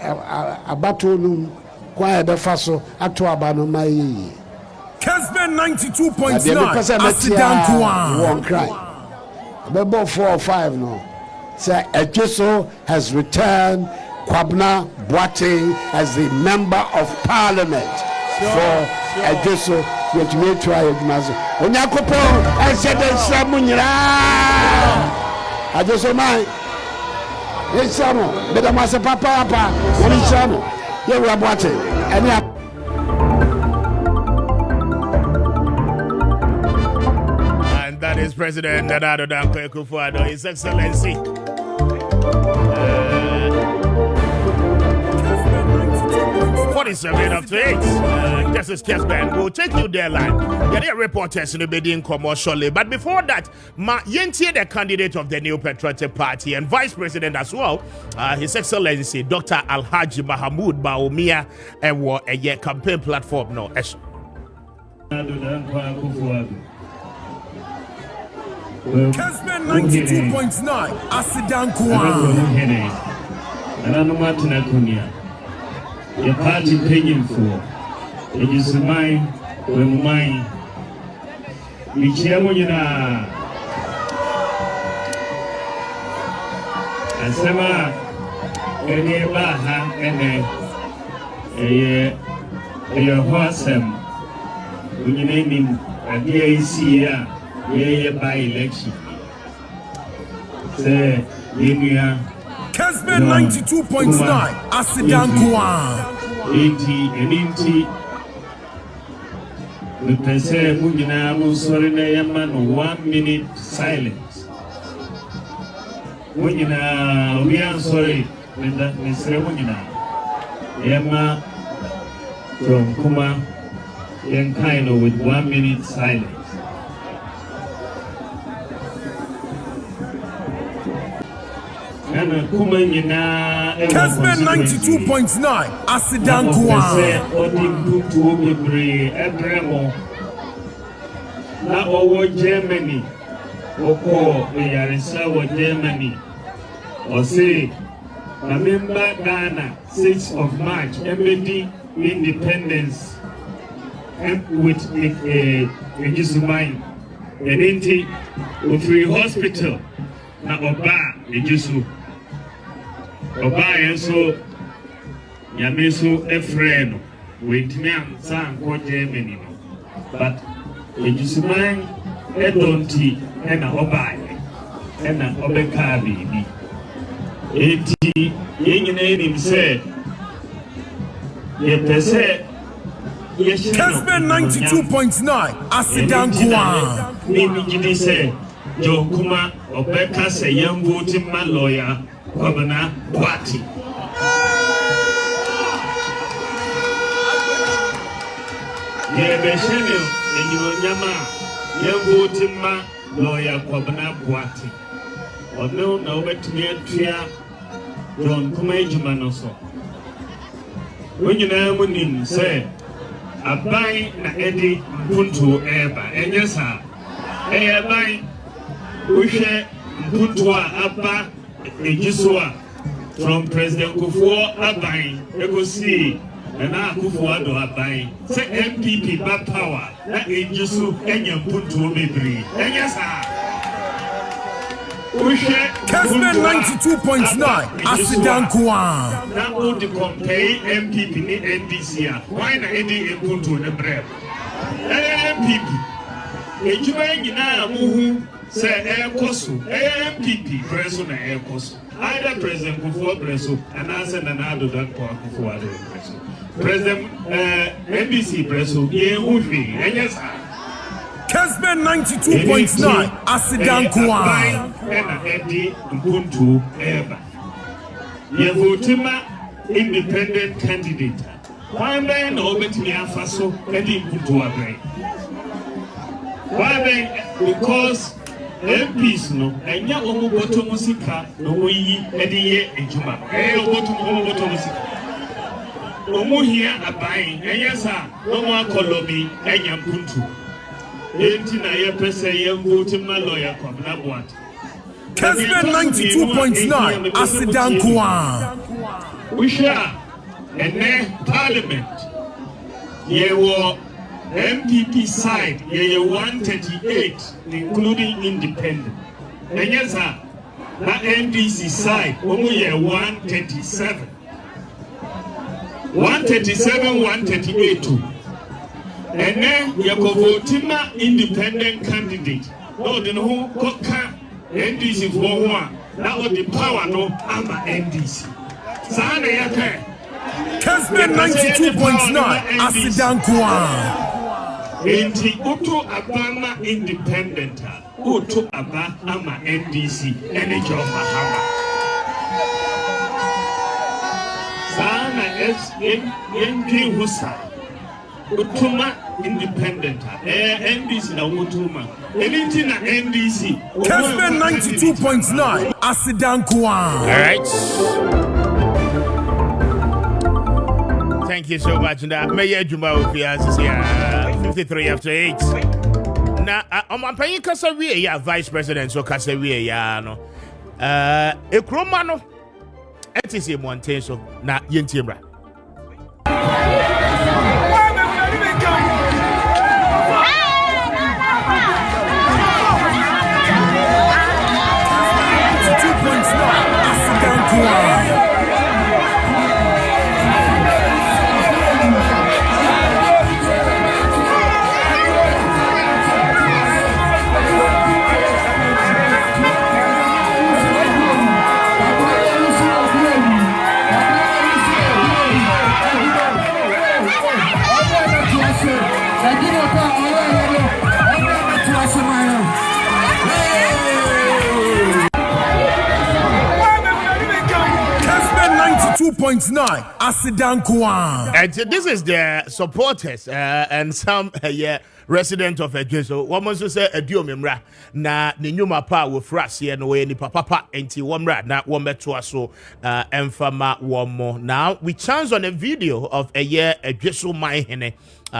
abato num kwa ebe faso ato aba no mai. Kessben 92.9 Asidankwa. One cry. About 4 or 5 no. Say Ejoso has returned Kwabna Boateng as the member of parliament for Ejoso. Which may try it, Master. Onyakopo, I said, Samunya. I just so my. It's Samu, but I must papa. What is Samu? You're Boateng. And that is President Nana Addo Dankwa, His Excellency. 47 up to 8. Justice Kessben will take you there live. There are reporters in the bidding commercially. But before that, Yentie, the candidate of the New Patriotic Party and Vice President as well, His Excellency Dr. Alhaji Mahmoud Bawumia, and a campaign platform no. Kessben 92.9 Asidankwa. your party paying for. It is mine, when mine. We chairman, you know. And some any baha and a horse when you name him a DAC by election. Say, Kessben 92.9 Asidankwa 80 we can say Mugina Musori Yaman 1 minute silence. Mugina, we are sorry with that Mr. Mugina Yama from Kuma Yankaino with 1 minute silence. Kessben 92.9 Asidankwa na owo Germany oko eyarisa wo Germany o say na member Ghana 6th of March emedi independence with Ejisumai Edinti Free Hospital na oba Ejisu Oba yenso Yameso Efreno wentimi amsa anko Germany no but Ejisuman edonti ena oba ena obeka bibi eti yenyina enim se yepese Kessben 92.9 Asidankwa mimi gidi se Jokuma obeka se yamvoti ma lawyer Governor Party. Yebesheni enyonyama yevoti ma lawyer Governor Party. Ono na obetumi atua John Kuma ejuma no so. Wonyina munim se aban na edi mpuntu eba enyesa eyaban uhwe mpuntu aba Ejisua from President Kufuor Abai, Egosi, and Kufuor do Abai. Say MPP bad power, that Ejisu, and you put to me. And yes, Kessben 92.9 Asidankwa. Now, would the compare MPP ni NDC? Why not any put to the bread? MPP. Ejuma Muhu. Say air cosu, MPP, Preso na air cosu. Either President Kufuor Preso, and answer another that part Kufuor Preso. President NBC Preso, ye ufi, and yes, Kessben 92.9 Asidankwa. Ena edi mpuntu eba. Ye votima independent candidate. Why na obetimi afaso edi mpuntu abai. Why because MPs no enya omo boto musika no woyi ediye ejuma oboto omo boto musika omo hia abai enya sa no mo akolobi enya mpuntu enti na ye pese ye vote ma lawyer Kwame Appiah Kessben 92.9 Asidankwa we share ene parliament ye wo MPP side, ye 138, including independent. And yes, sir, that NDC side, only 137. 137, 138 too. And then you go vote independent candidate. No, the who coca NDC for one. That was the power no ama NDC. Sana yake. Kessben 92.9 Asidankwa. Enti utu abama independent, utu aba ama NDC, ene joma hama. Sana NP Husa, utuma independent, NDC na utuma. Enti na NDC. Kessben 92.9 Asidankwa. All right. Thank you so much. Mayor Juma Ofias here, 53 after 8. Now, I'm paying Kasawi, ya Vice President, so Kasawi, ya no. A Cromano, et is a Monteso, na Yentimra. 92.9 Asidankwa. And this is the supporters and some resident of Ejeso. One must say a diomimra na ni nyuma pa wo frase no we ni papa enti womra na wometo so emfama womo. Now we chance on a video of a year Ejeso my hene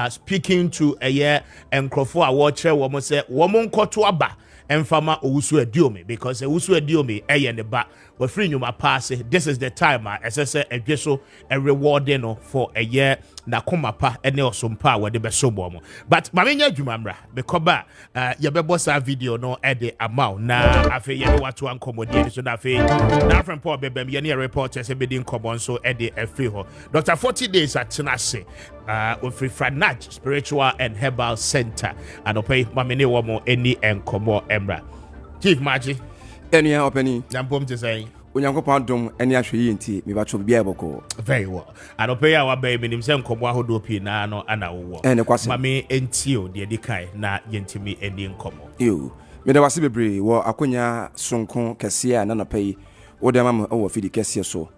speaking to a year enkrofo a watcher womo say womo nkoto aba emfama owusu adiomi because owusu adiomi eye ne ba we free nyuma pass. This is the time as I say Ejeso a rewarding for a year na koma pa ene osompa we de besomo. But mamenya dwumamra bekoba yebebo sa video no e de amount na afi ye watu ankomodie so na afi na from Paul bebem ye ne reporters e be din kobo so e de afri ho. Dr. 40 days at Tenase with free Franach Spiritual and Herbal Center and opay mamene womo eni enkomo emra. Chief Maakye Any opening? Nampom to say Unyankopon dom any ahwe nti me ba cho bia boko. Very well. And opay our baby nim se nkomo ahodo pi na no ana wo. Ene kwase. Mame entio de dikai na yentimi eni nkomo. Yo. Me da wase bebre wo akonya sonko kese a na no pay. Wo de mam wo fidi kese so.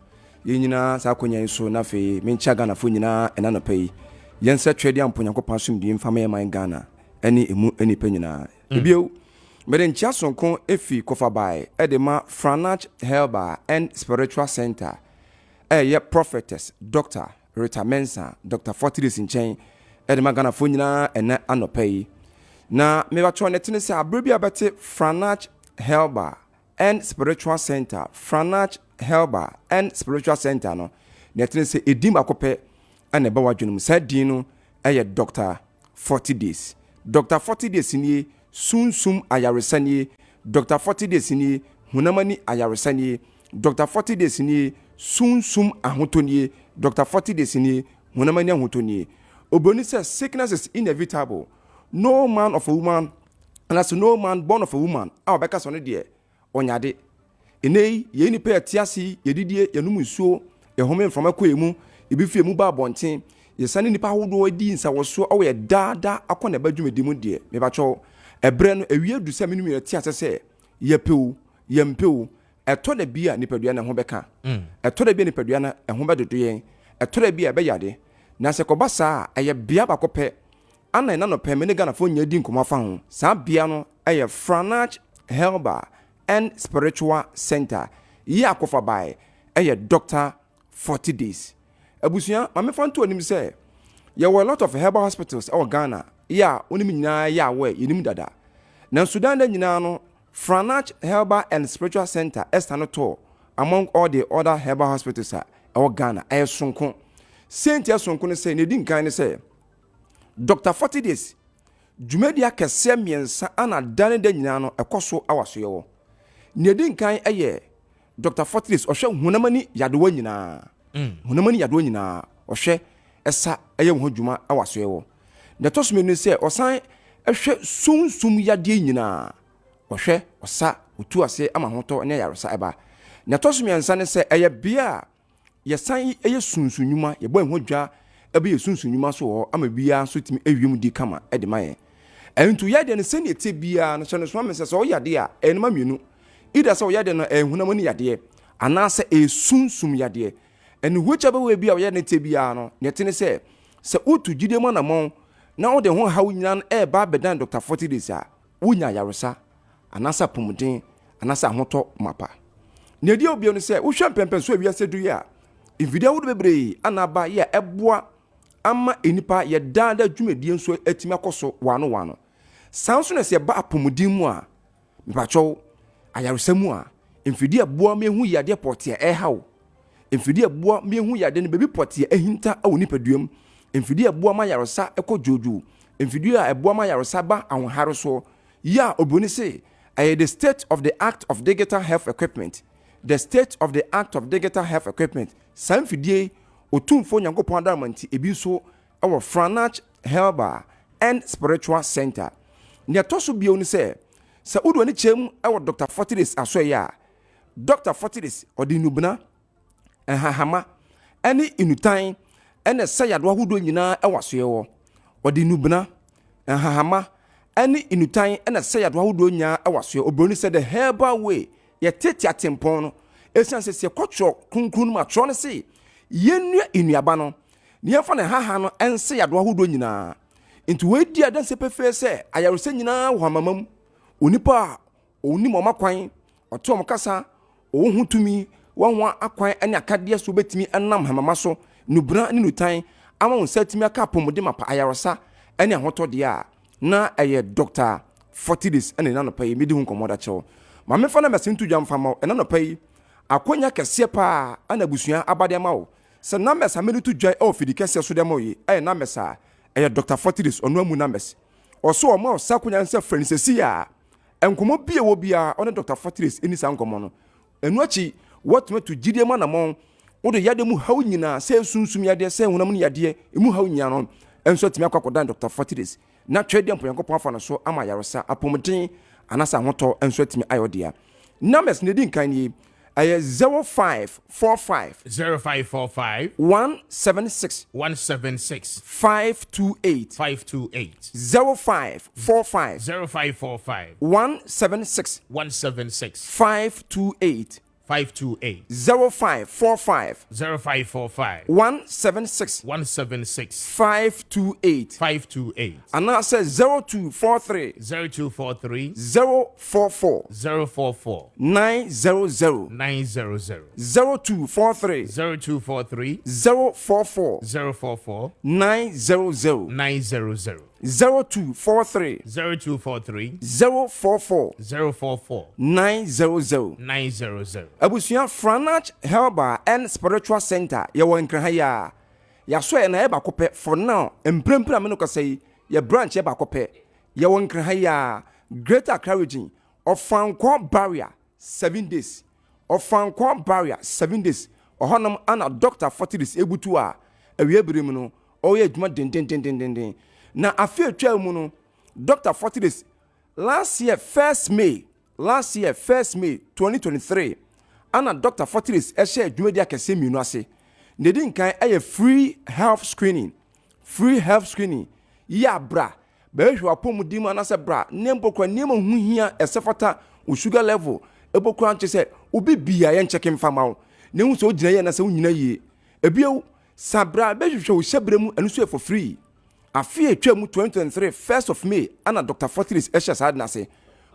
Ye nyina sa akonya so na fe me ncha Ghana fo nyina ena no pay. Yen se twede ampo Nyankopon sumdi mfa me man Ghana. Eni emu eni panyina. Ebio Mede nchia sonko efi kofabai edema Franach Herbal and Spiritual Center ye prophetess Dr. Rita Mensa Dr. 40 days nchen edema Ghana fo nyina ene anopei na me bacho netene se abrebi abete Franach Herbal and Spiritual Center Franach Herbal and Spiritual Center no netene se edim akope ane ba wadwunum sa din no Dr. 40 days Dr. 40 days ni Sunsum ayaresani Dr. 40 days ni hunamani ayaresani Dr. 40 days ni sunsum ahotoni Dr. 40 days ni hunamani ahotoni Oboni says sickness is inevitable no man of a woman unless no man born of a woman our beka so ne de onyade enei ye ni pe atiasi yedidie yanum nsuo ehome mframa kwemu ebifie mu ba bonten yesane nipa hodo adi nsa woso awo ye dada akona badwumedi mu de me ba cho ebre no ewie du se menu yeti asese yepew yempew eto da bia nipadua na ho beka eto da bia nipadua na ho bedodo yen eto da bia be yade na se ko basa eye bia bakope ana na no pe me ne Ghana fo nya di nkoma fa ho sa bia no eye Franach Herbal and Spiritual Center yi akofa bai eye Dr. 40 days abusuya mame fa nto anim se there were a lot of herbal hospitals in Ghana ya onim nyina ya we yenim dada na Sudan da nyina no Franach Herbal and Spiritual Center estano among all the other herbal hospitals in Ghana sonko Saint sonko ne say ne din kan ne say Dr. 40 days Jumedia kese miensa ana dane da nyina no ekoso awaso ye wo ne din kan Dr. 40 days ohwe hunamani yadewa nyina hunamani yadewa nyina ohwe esa ho dwuma awaso ye wo the toss me say osan ehwe sunsum yade nyina ohwe osa otu ase ama hoto ne yaresa eba the toss me ansa ne say bia yesan sunsun nyuma ye bo ho dwa ebe ye sunsun nyuma so ama bia so timi ewiem di kama de maye entu yade ne sene te bia no so me say so yade a enema mienu ida so yade no ehunamani yade anase sunsum yade and whichever way bia yade ne te bia no ne tene say se utu gide mo na mo na o de ho hawo nyina ba bedan Dr. 40 days a wunya yaresa anasa pomuden anasa hoto mapa ne di obi no se wo hwe pempen so awia sedu ya video wo bebre anaba ya eboa ama enipa ye dada dwumedie nso atimi akoso wano sanso na se ba pomuden mu a mepacho ayaresa mu a mfidi eboa mehu yade pote hawo mfidi eboa mehu yade ne bebi pote ahinta awo nipaduam mfidi eboa ma yaresa ekojoju mfidi eboa ma yaresa ba ahonhare so ya oboni say the state of the act of digital health equipment the state of the act of digital health equipment samfidie otumfo Nyankopon adamanti ebi so our Franach Herbal and Spiritual Center ne toso bio ni say sa udo ni chem our Dr. 40 days aso ya Dr. 40 days odinubna hama ani inutan ene sayado ahudo nyina ewaso ye wo odinubna hama ani inutan ene sayado ahudo nya ewaso ye obroni said the herbal way ye tete atempon no esan se kwotro kunkun ma tro ne se yenua enuaba no ne yɛfa ne haha no ense yado ahodo nyinaa nti we di adanse pefe se ayarose nyinaa wo hamamam onipa oni moma kwan otom kasa ohun tumi wonwa akwan ene akade so betimi enam hamama so nubra ne nutan ama won satimi aka pomode mapa ayarosa ene ahotode a na eye Dr. 40 days ene na no pay medi hu komoda chewo ma me fa na mesintu dwam fama ene no pay akonya kese pa ana busua abade ma wo se na mesa medu dwa o fidi kese so dem oyi na mesa eye Dr. 40 days onu amu na mes oso o ma o sakonya nse fransesi a enkomo bie wo bia one Dr. 40 days eni sa nkomo no enu achi what me to gidie ma na mo wo de yade mu haw nyina se sunsum yade se hunam ne yade emu haw nyina no enso timi akwakoda Dr. 40 days na twede mponyankopon afa no so ama yaresa apomden anasa hoto enso timi ayodia numbers ne din kan ni 0545 0545 176 528 0545 176 528 0545 176 528 and now says 0243 044 900 0243 044 900 0243 044 900 Abusia Franach Helba and Spiritual Center ya wankrahaya ya so na eba kope for now emprempra me no ka say ya branch eba kope ya wankrahaya Greater Encouraging of Fanko Barrier 7 days of Fanko Barrier 7 days ohonam ana Dr. 40 days ebutu a awiebirem no oye adwuma den na afie twa mu no Dr. 40 days last year 1st May 2023 ana Dr. 40 days ehye adwumadi akese mienu ase nedin kan eye free health screening ya bra behwe apomudi ma na se bra nembokwa niema hu hia esefata o sugar level ebokwa nche se obi bia ye ncheke mfama ne hu so gina ye na se nyina yie ebio sabra behwe o hyebremu enu so for free afie twam 2023 1st of May ana Dr. 40 days ehye sad na se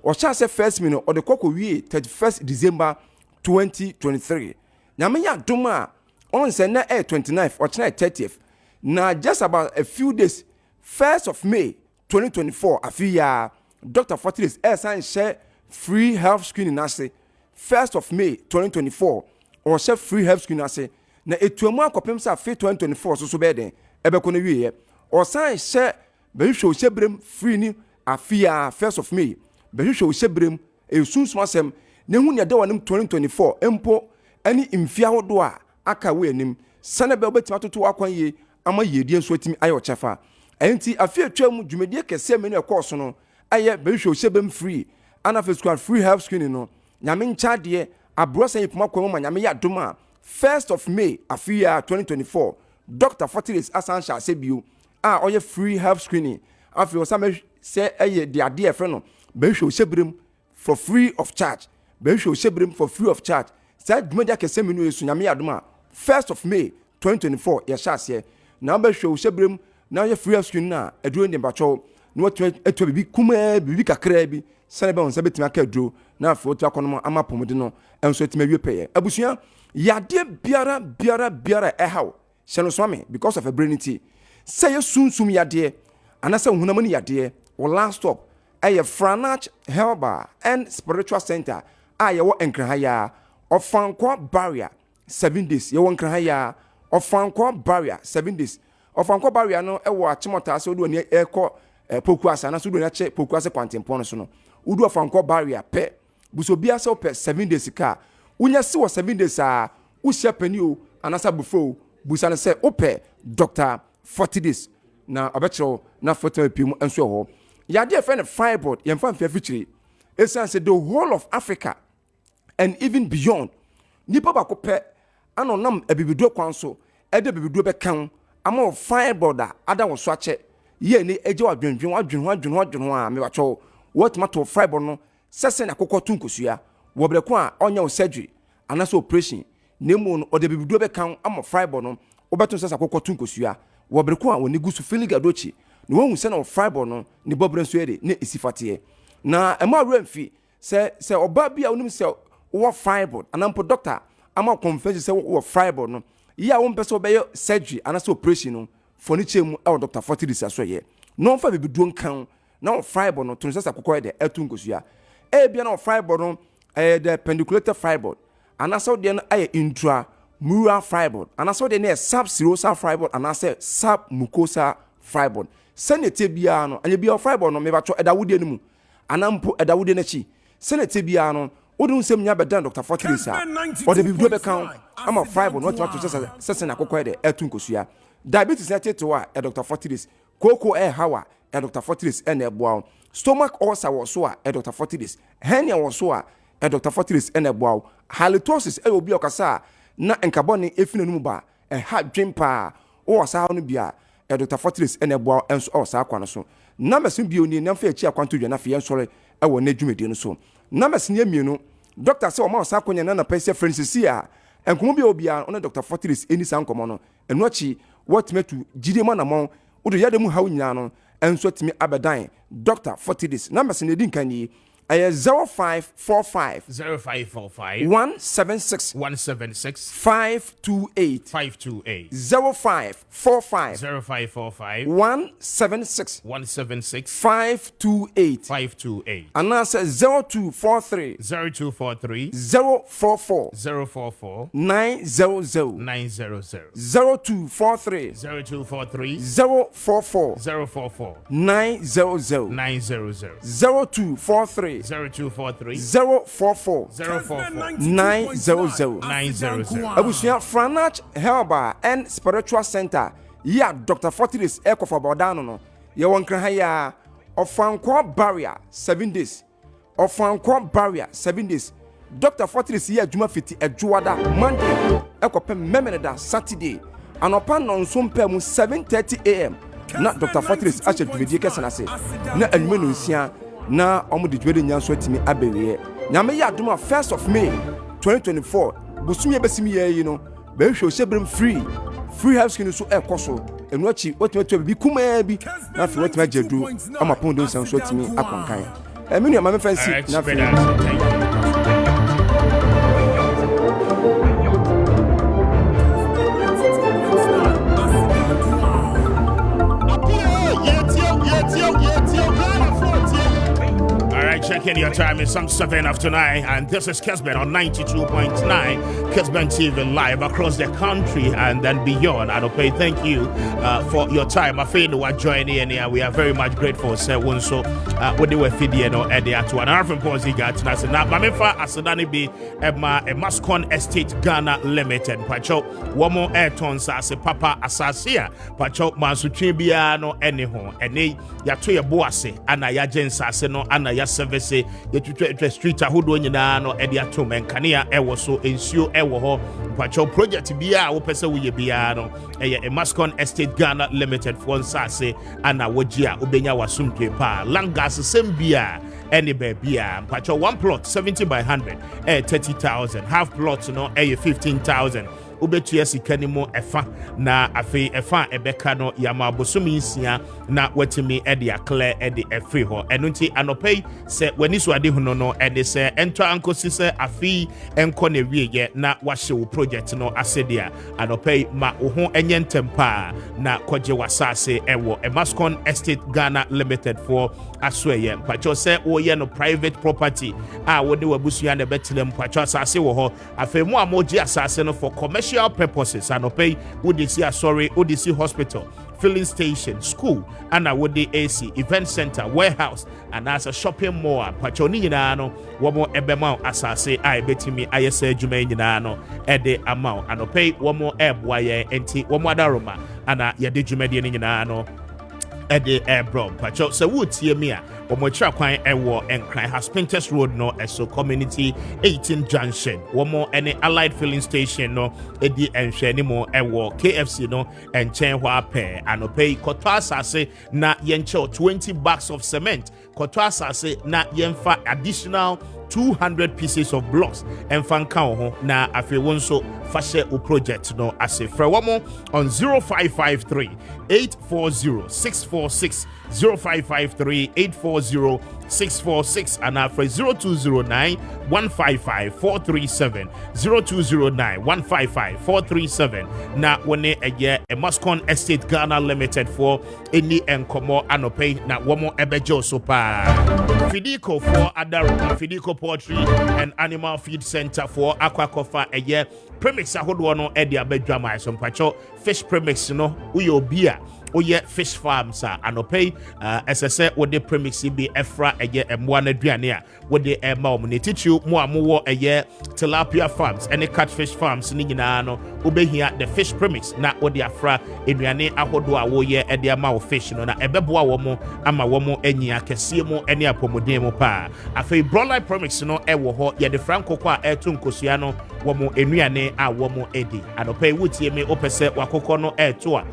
o cha se 1st May no o de kokko wie 31st December 2023 nyame ya doma on se na 29th or 30th na just about a few days 1st of May 2024 afia Dr. 40 days san share free health screening ase 1st of May 2024 or share free health screening ase na etuamu akopem sa afia 2024 so beden ebeko no wie or san share be show shebrem free ni afia 1st of May be show shebrem esunsum asem ne hu ne de wanem 2024 empo ani imfia hodo a aka we anim sane be obetima toto akwan ye ama yedie nso atimi ayo chefa enti afia twam dwumedie kese menu ekɔso no aye be hwe ohyebem free ana fe squad free health screening no nyame ncha de abrosan yipuma kwa ma nyame ya doma 1st of May afia 2024 Dr. 40 days asansha asebio a oye free health screening afia osame se aye de ade efe no be hwe ohyebrem for free of charge be hwe ohyebrem for free of charge sa dwumedie kese menu esu nyame ya doma 1st of May 2024 ya shase na be hwe ohyebrem na ye free screen na aduro ndi mbacho na watu eto bibi kuma bibi kakra bi sane be onse betima ka aduro na afo otu akono ama pomode no enso etima wie peye abusua yade biara ehaw sheno swame because of a brainity say ye sunsum yade anasa hunam ni yade o last stop aye Franach Helba and Spiritual Center aye wo enkrahaya of Fanko Barrier 7 days ye wo enkrahaya of Fanko Barrier 7 days of Fanko Barrier no ewo achimota so do ni eko poku asa na so do na che poku asa kwantempon so no udu of Fanko Barrier pe buso bia se pe 7 days ka unya se wo 7 days a uhia pani o anasa bufo busa na se ope Dr. 40 days na obetro na foto epim enso ho ya de friend fibroid yemfa mfa fichiri esan se the whole of Africa and even beyond nipa ba ko pe anonam abibido kwan so ede bibido be kan ama fibroid ada wo so ache ye ni eje wadwenho a me wacho what matter fibroid no sese na kokko tunkosua wo breko a onya o surgery anaso operation nemu no ode bibido be kan ama fiber no obeto sesa kokko tunkosua wo bereko a woni gusu filiga dochi no won se na fiber no ne bobre nso yede ne esifate na ema remfi se oba bia onim se wo fiber anampo doctor ama conference se wo fiber no ya wo mpese obeye surgery anase operation no furniture mu e Dr. Fortis asoye no fa bibido nkan na fiber no tun sesa kokko yede etunkosua bia na fiber no the pendiculated fiber anase de no aye intramural fiber anase de no subserosal fiber anase submucosal fiber senete bia no anya bia fiber no me ba cho edawode no mu anampo edawode na chi senete bia no wodun sem nya bedan Dr. Fortis or the bibido be kan ama fiber no to sese na kokko de etunkosua diabetes na teto a Dr. Fortis koko hawa Dr. Fortis na eboa stomach ulcer wo so a Dr. Fortis hernia wo so a Dr. Fortis na eboa halitosis obi okasa na enkabone efina no mu ba ha dwempa wo sa no bia Dr. Fortis na eboa enso o sa akwa no so na mesin bi oni na fa achi akwanto dwa na fa yensore wo na dwumedi no so na mesin yemienu doctor say o ma sa akonya na pese Francis a enkomo bi obia ona Dr. Fortis eni sa nkomo no eno achi what metu jide ma na mo wo do yade mu hawo nyina no enso timi abedan Dr. Fortis na mesin edi nkan yi 0545 176 528 0545 176 528 and answer 0243 044 900 0243 044 900 0243 044 900 Abusia Franach Helba and Spiritual Center ya Dr. Fortis Ekofa Bodano no ye wonkra ha ya ofanko barrier 7 days ofanko barrier 7 days Dr. Fortis ya adwuma fiti adwuada Monday ekopem memeneda Saturday anopa no nsompa mu 7:30 am na Dr. Fortis ache dwedie kesenase na anwume no nsia na omo de dwede nyanso atimi abewe nyame ya adoma 1st of May 2024 busumi besimi ye no be hwe osebrem free health skin so ekoso enu achi otime bi kuma bi na fi otime jedu ama pondo nsanso atimi akonkan eminu ya mame fancy na fi Checking your time, it's some 7 after 9, and this is Kessben on 92.9 Kessben TV live across the country and then beyond. And okay, thank you for your time. I feel you are joining in here. We are very much grateful. So, when they were feeding or at the atu and Arvin Posi got to us now. Mamifa Asadani be a Mascon Estate Ghana Limited. Pacho, one more airtons as a Papa Asasia. Pacho Mansuchibiano anyhow. And they Yatoya Boase, and a Yajen Saseno, and a Yasave. Say the street ahodo nyina no e de atom enkania ewo so ensuo ewo ho pacho project bia wo pese wo ye bia no e Mascon Estate Ghana Limited for nsase ana wogia obenya wasumpe pa langas sembia any bia pacho one plot 70 by 100 30,000 half plot no 15,000 ubetu sika ni mo efa na afi efa ebeka no yama bosumi nsia na watimi e de akle e de efri ho eno nti anopei se wani so ade huno no e de se ento ankosi se afi enko na wieye na wahye wo project no asedia anopei ma wo ho enye ntempa na koje wasase ewo Mascon Estate Ghana Limited for asoye mpacho se wo ye no private property a wo de wabusua na betlem mpacho asase wo ho afi mu amoji asase no for commercial purposes and pay would see would see hospital, filling station, school, and a would AC event center, warehouse, and as a shopping mall. Pachoni nano, one more ebemau as I say, I bet me I say Jumainano at the amount and pay one more ebb wire and one more daruma and a yadijumedianino at the air bro. Pacho so would see me. Omotra kwan ewo enkran has Pinterest Road no eso community 18 junction one more any allied filling station no edi enhwe ni mo ewo KFC no enchen hwa pe anopei koto asase na yenche 20 bags of cement koto asase na yemfa additional 200 pieces of blocks and fan count na afi wonso fashe o project no ase fra womo on 0553 840 646 0553 840 646 and after 0209 155 437 0209 155 437 na wone eye e Moscon Estate Ghana Limited for any enkomo anope na womo ebejo so pa Fidico for Adaru Fidico Poultry and Animal Feed Center for Aquacofa eye premix ahodo no e dia bedwama so mpacho fish premix no uyo bia oye fish farms anope SSA with the premix be efra eye emwa na duane a with the ema omnetichu mo amowo eye tilapia farms any catfish farms ni nyina no obehia the fish premix na with the afra eduane ahodo a wo ye e de ama wo fish no na ebeboa wo mo ama wo mo anyia kese mo ene apomodin mo pa afei broiler premix no e wo ho ye de franco kwa etu nkosua no wo mo enuane a wo mo edi anope wutie me opese wakokɔ no eto a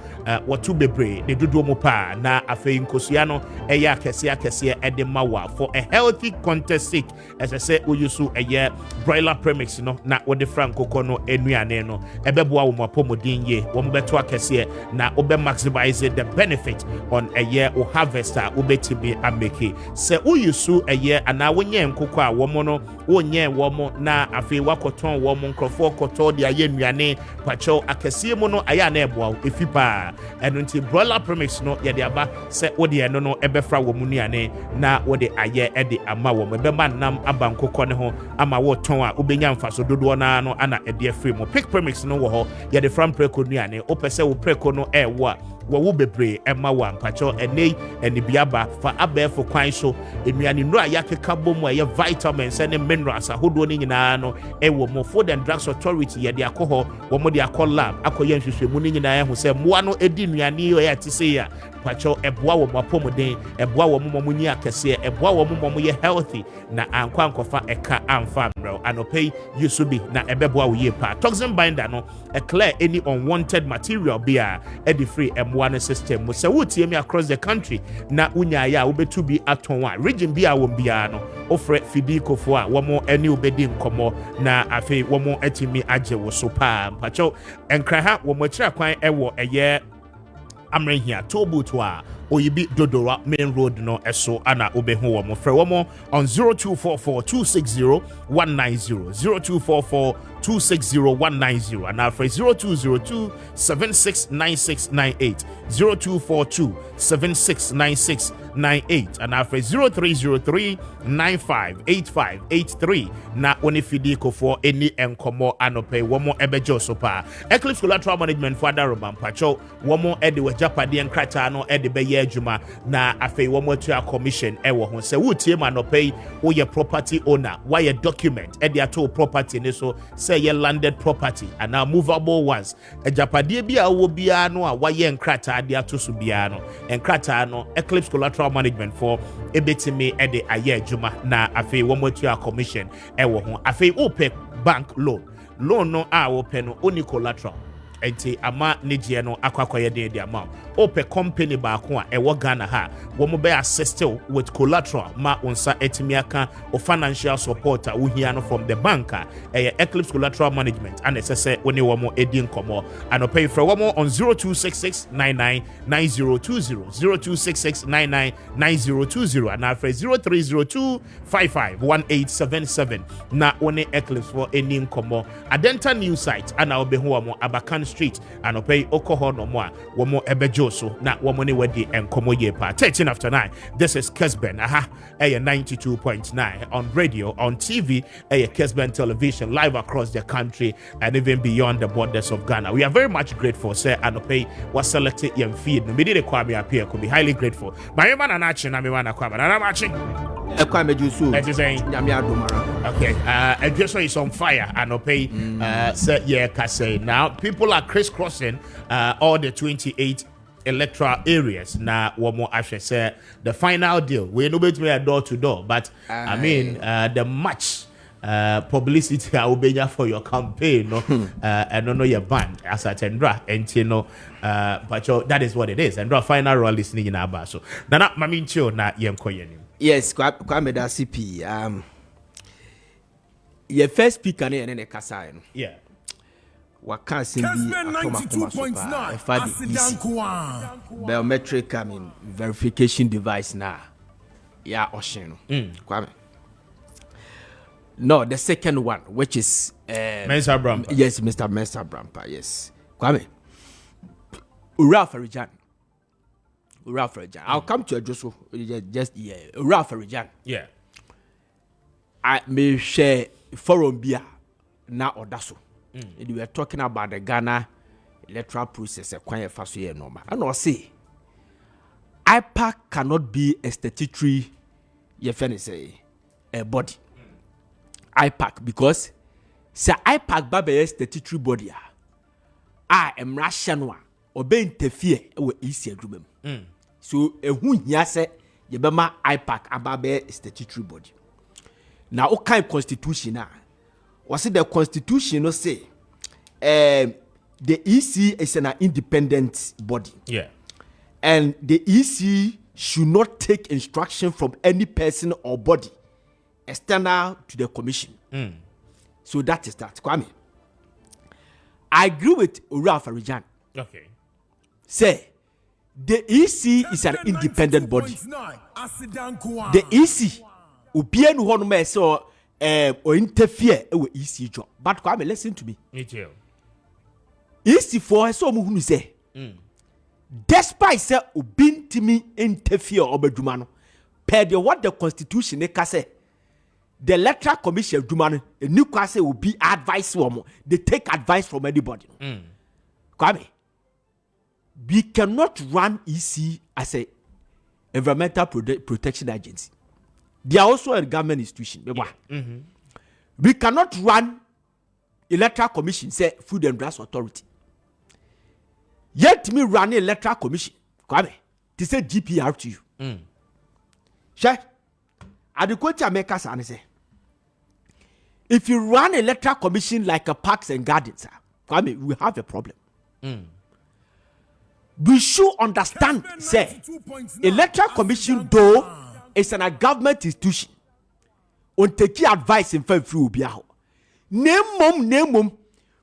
watu bebre de dudu mo pa na afei nkosua no eya akese ede mawa for a healthy contest sake as I say we use a broiler premix no na wode franco kono enuane no ebeboa wo mapomodin ye wo mbeto akese na obe maximize the benefit on a year or harvester ubetibi ameke se we use a year ana wonye nkoko a wo mo no wonye wo mo na afei wakoton wo mo nkrofo koto de aye nuane pacho akese mu no aya na eboa efipa eno nti broiler premix no ye de aba se wode eno no ebefra wo mu nuane na wode aye ede ama wo mebema nam aba nkoko ne ho ama wo ton a ubenya mfaso dodo na no ana ede afri mo pick premix no wo ho ye de from preko nuane opese wo preko no ewo a wo bebre ema wa mpacho eni biaba fa abefo kwan so enuane no ayakeka bomu aye vitamins and minerals ahodo ni nyina no ewo mo Food and Drugs Authority ye de akoho wo mo de akọ lab akoye nhwehwemu ni nyina ho se moa no edi nuane yo ya tise ya pacho eboa wo mapomuden eboa wo mo nyi akese eboa wo mo ye healthy na ankwa ankofa eka amfa mro anopei yusubi na ebeboa wo ye pa toxin binder no clear any unwanted material bia edi free one system so wotie me across the country na unya ya obetu bi aton a region bia wo bia no ofre Fidico fo a wo mo ani obedi nkomo na afei wo mo atimi agye wo so pa pacho enkra ha wo mo kira kwan ewo eye amrehia tobuto a oyibi dodora main road no eso ana obehu wo mo frɛ wo mo on 0244 260 190 0244 260 190 and after 0202 769698 0242 769698 and after 0303 958583 na oni Fidico for any enkomo anope wo mo ebejo so pa Eclipse Collateral Management for Darobam pacho wo mo ede wajapade enkrata no ede be adwuma na afei wo Electoral Commission ewo ho se wutie ma no pay wo ye property owner why a document e de ato property ne so say ye landed property and now movable ones ajapade bia wo bia no a why enkrata de ato so bia no enkrata no Eclipse Collateral Management for ebetimi e de aye adwuma na afei wo Electoral Commission ewo ho afei ope bank loan no a wo pe no oni collateral enti ama negie no akwakoye de ama ope company ba ko a ewo Ghana ha wo mo be assist with collateral ma onsa etimi aka o financial support a wo hia no from the banker Eclipse Collateral Management and SSA woni wo mo edi nkomo and pay for wo mo on 0266999020 0266999020 and after 0302551877 na woni Eclipse for eni nkomo adenta new site ana obehu wo mo Abakan Street and pay okoho no mo a wo mo ebejo so na wo mo ne wadi enkomo ye pa 13 after 9 this is Kessben 92.9 on radio on TV Kessben television live across the country and even beyond the borders of Ghana. We are very much grateful sir and pay was selected your feed no me did Kwame Appiah Kubi highly grateful my man na achi na me wana Kwame na achi Kwame jusu it is saying nyame adomara okay address is on fire and pay sir yeah kase now people are crisscrossing all the 28 electoral areas na womo ahwe say the final deal we no bet me door to door but I mean the much publicity I will be for your campaign no and no your band as at Endra and you know but that is what it is and final roll listening in Abaso na mami ncho na yenkoyenim Yes, Kwame da CP. Your first speaker ne ene kasa no. Yeah. Waka simbi akoma sopa. Efadi biometric verification device na. Ya oshin no. Kwame. No, the second one, which is Mensa Brampa. Yes, Mr. Mensa Brampa. Yes, Kwame. Ura Farijan. I'll come to address just Ura Farijan. Yeah. I may share forum beer now or daso. We were talking about the Ghana electoral process a quiet fast year normal. And I say IPAC cannot be a statutory say a body. IPAC because say IPAC babe statutory body I am rational obey interfere with easy agreement. So who here say you be ma IPAC ababe statutory body. Now what kind of constitution now? Was it the constitution no say the EC is an independent body. Yeah. And the EC should not take instruction from any person or body external to the commission. So that is that. Kwame. I agree with Ura Farijan. Okay. Say, the EC is an independent body. The EC, Ubien Honome so or interfere with EC job. But Kwame, listen to me. Me too. EC for so who say, despite say Ubin Timi interfere obedumano, per the what the constitution say. The Electoral Commission Dumano, a new class will be advice woman. They take advice from anybody. Kwame, we cannot run EC as a environmental protection agency. They are also a government institution. We cannot run Electoral Commission, say Food and Drugs Authority. Yet me run Electoral Commission, Kwame, to say GPR to you. Sure. Adequate America say, if you run Electoral Commission like a parks and gardens, Kwame, we have a problem. We should understand, say, Electoral Commission though is a government institution. On take advice in favor of name.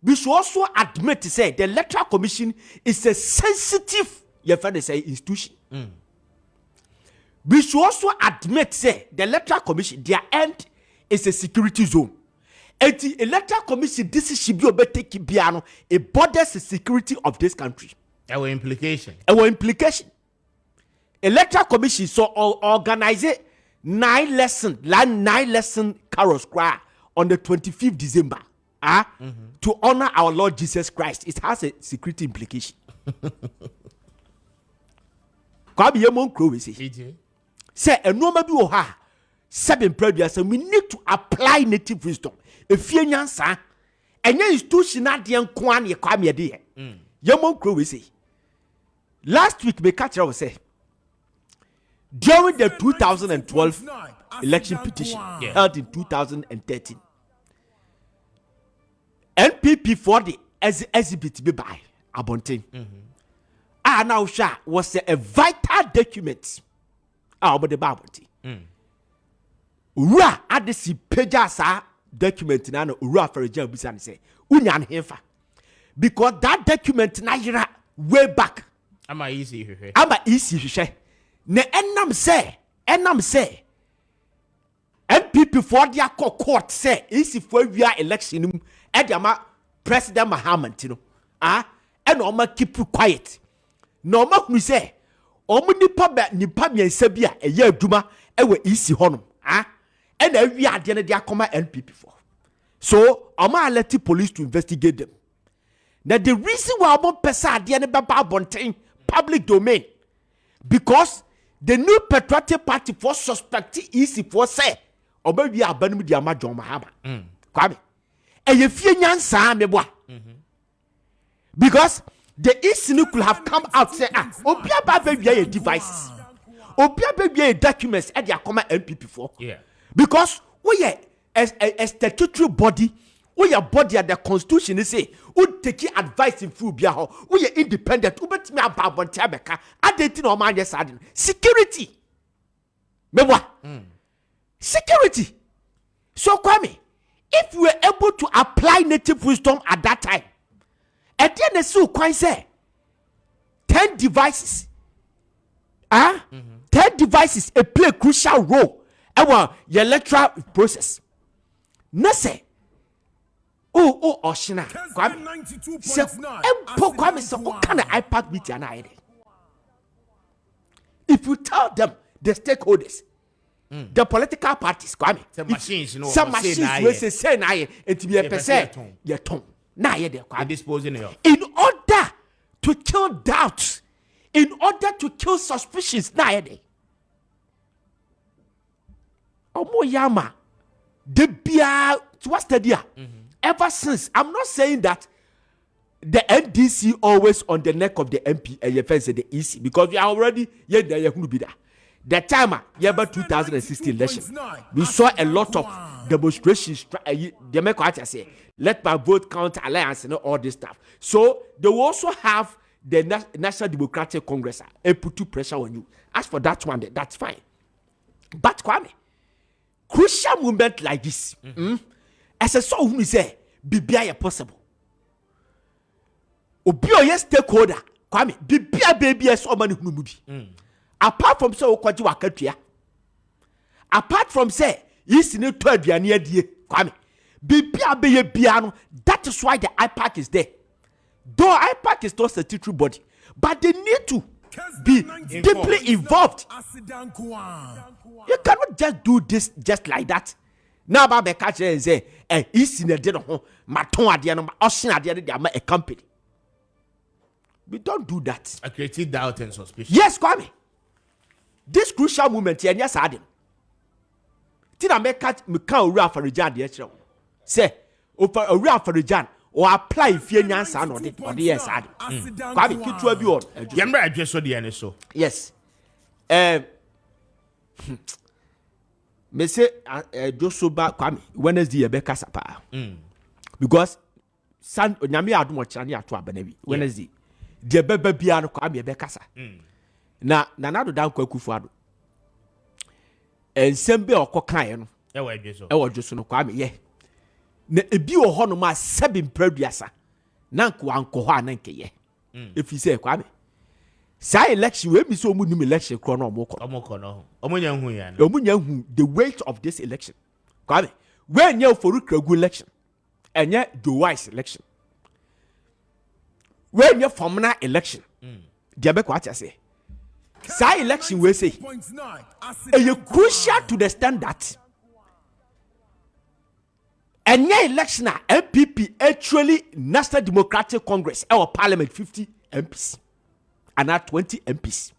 We should also admit to say the Electoral Commission is a sensitive, institution. We should also admit, say, the Electoral Commission, their end is a security zone. And the Electoral Commission, this should be obeyed piano, it borders the security of this country. Our implication. Electoral Commission so organize 9 lesson carols cry on the 25th December. To honor our Lord Jesus Christ. It has a security implication. Say a normal be oha 7 previous and we need to apply native wisdom. If you nyansa and your institution at the Kwan ye come here dear. Yamon Crow we say. Last week we catch our say during the 2012 election petition held in 2013. NPP for the exhibit be by Abontin. Now was a vital document. About the Bible. Ura at the si pages document na no ura for a job bisan say unyan hefa because that document na yira way back. Ama easy hwehwe. Ne enam say NPP for their court say easy for we are election e dey ma President Muhammad no and o ma keep quiet. No ma hu say omu nipa miensa bi a eye aduma ewe isi honum and awi ade ne de akoma NPP for so omu alert police to investigate them. Now the reason why omu pesa ade ne baba abonten public domain because the new patriotic party for suspect isi for say obawi abanum di ama John Mahama Kwame eye fie nyansa meboa because the issue could have come out say obia ba be devices obia be documents e dey come NPP for because we are a statutory body we are body at the constitution say we take advice in full bia ho we are independent we bet me about abontia beka adenti no man yes security Memwa. Security. So Kwame, if we were able to apply native wisdom at that time, and then the so quite say 10 devices. 10 devices play a crucial role in the electoral process. Nese. Oshina. Kwame. So, Kwame, so what kind of iPad meeting na ide? If you tell them, the stakeholders, the political parties, Kwame, some machines will say na ye, it be a percent, ye tone, na ye de Kwame. Disposing of. In order to kill doubts, in order to kill suspicions, na ye de. Omo yama, the bia, what's the deal? Ever since, I'm not saying that the NDC always on the neck of the MP and the fence the EC because we are already there. The time, 2016 election, we saw a lot of demonstrations. They make what I say, let my vote count alliance and all this stuff. So they will also have the National Democratic Congress and put pressure on you. As for that one, that's fine. But Kwame, crucial moment like this, as a so who say, be possible. Obi oye stakeholder, Kwame, be baby as so many who apart from so kwaji wakatua. Apart from say, is in a third year near die, Kwame, be piano. That is why the IPAC is there. Though IPAC is not a statutory body, but they need to be deeply involved. You cannot just do this just like that. Now about the catcher and say, is in a dead home, Maton Adiana, Ocean Adiana, a company. We don't do that. I created doubt and suspicion. Yes, Kwame. This crucial moment here, yes, I didn't. Tina make me can't run for the jan, yes, say, over a real for the jan, or apply if you're not son or the yes, I did. Kwame, keep to a view on. Remember, I just saw the NSO. Yes. Me say Joshua Kwame Wednesday Rebecca Sapa. Because San Nyame adom chane ato abenabi Wednesday. De beba bia no Kwame Rebecca sa. Na do dan kwakufu ado. Ensembe okokan no. E wa dweso. E wa dweso no Kwame ye. Na ebi wo ho no ma 7 praduasa. Na nko anko ho ananke ye. If you say Kwame say election we mi so mu nim election kro no omoko no omunya hu ya no omunya hu the weight of this election Kwame when you for Kragu election enye the wise election when you formna election dia be kwa say election we say e crucial to the stand that enye election a MPP actually National Democratic Congress our parliament 50 MPs and at 20 MPs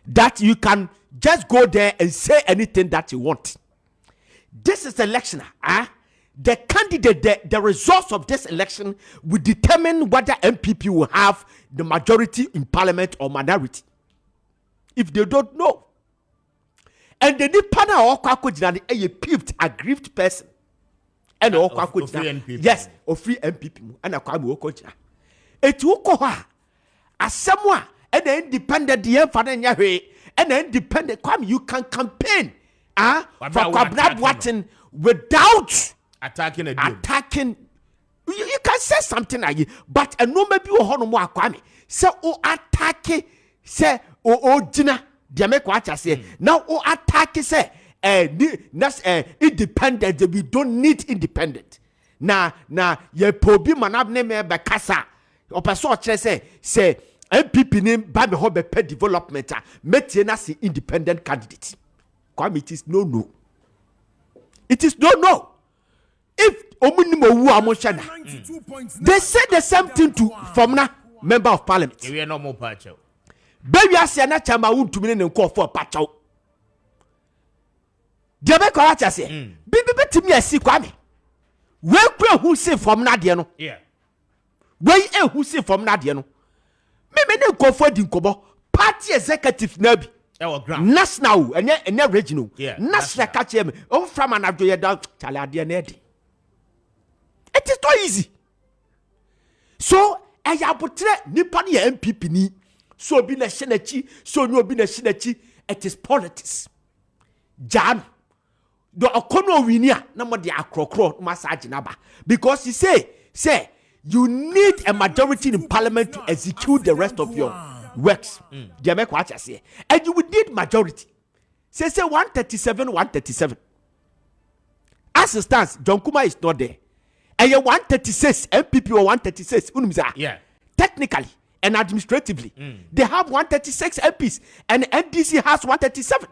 that you can just go there and say anything that you want. This is election. The candidate, the results of this election will determine whether MPP will have the majority in parliament or minority. If they don't know. And the Nipana or Kwakojina, a peeved, aggrieved person. And yes, or free MPP. And a Kwame Okojina. It will go as someone. And the independent and the independent you can campaign for Kwabna Watson without attacking you can say something like it, but a no maybe you more Kwame say attack say Jina they make what I say now attack say independent we don't need independent na ye probi manab name be kasa o person say MPP name Babe Hobe pe development metie na si independent candidate. Kwame it is no. It is no. If omunimo wu amoshana. They say the same thing to Formna member of parliament. We are no more pacho. Baby asia na chama wu ntumi ne nko for pacho. Dia be ko acha say. Bibi betimi asi Kwame. We kura hu say Formna de no. Yeah. We hu say Formna de no. Me nkobo party executive nabi national and regional national catch him from an adjoye down chalade na edi it is not easy so ayabotre nipa na MPP ni so bi na hyenachi so no bi na hyenachi it is politics Jan the okono winia na mo de akrokro massage naba because he say you need a majority in parliament to execute the rest of your works. They make what I say, and you would need majority. Say 137. As it stands, John Kuma is not there. And you 136 MPP or 136. Yeah. Technically and administratively, they have 136 MPs, and NDC has 137.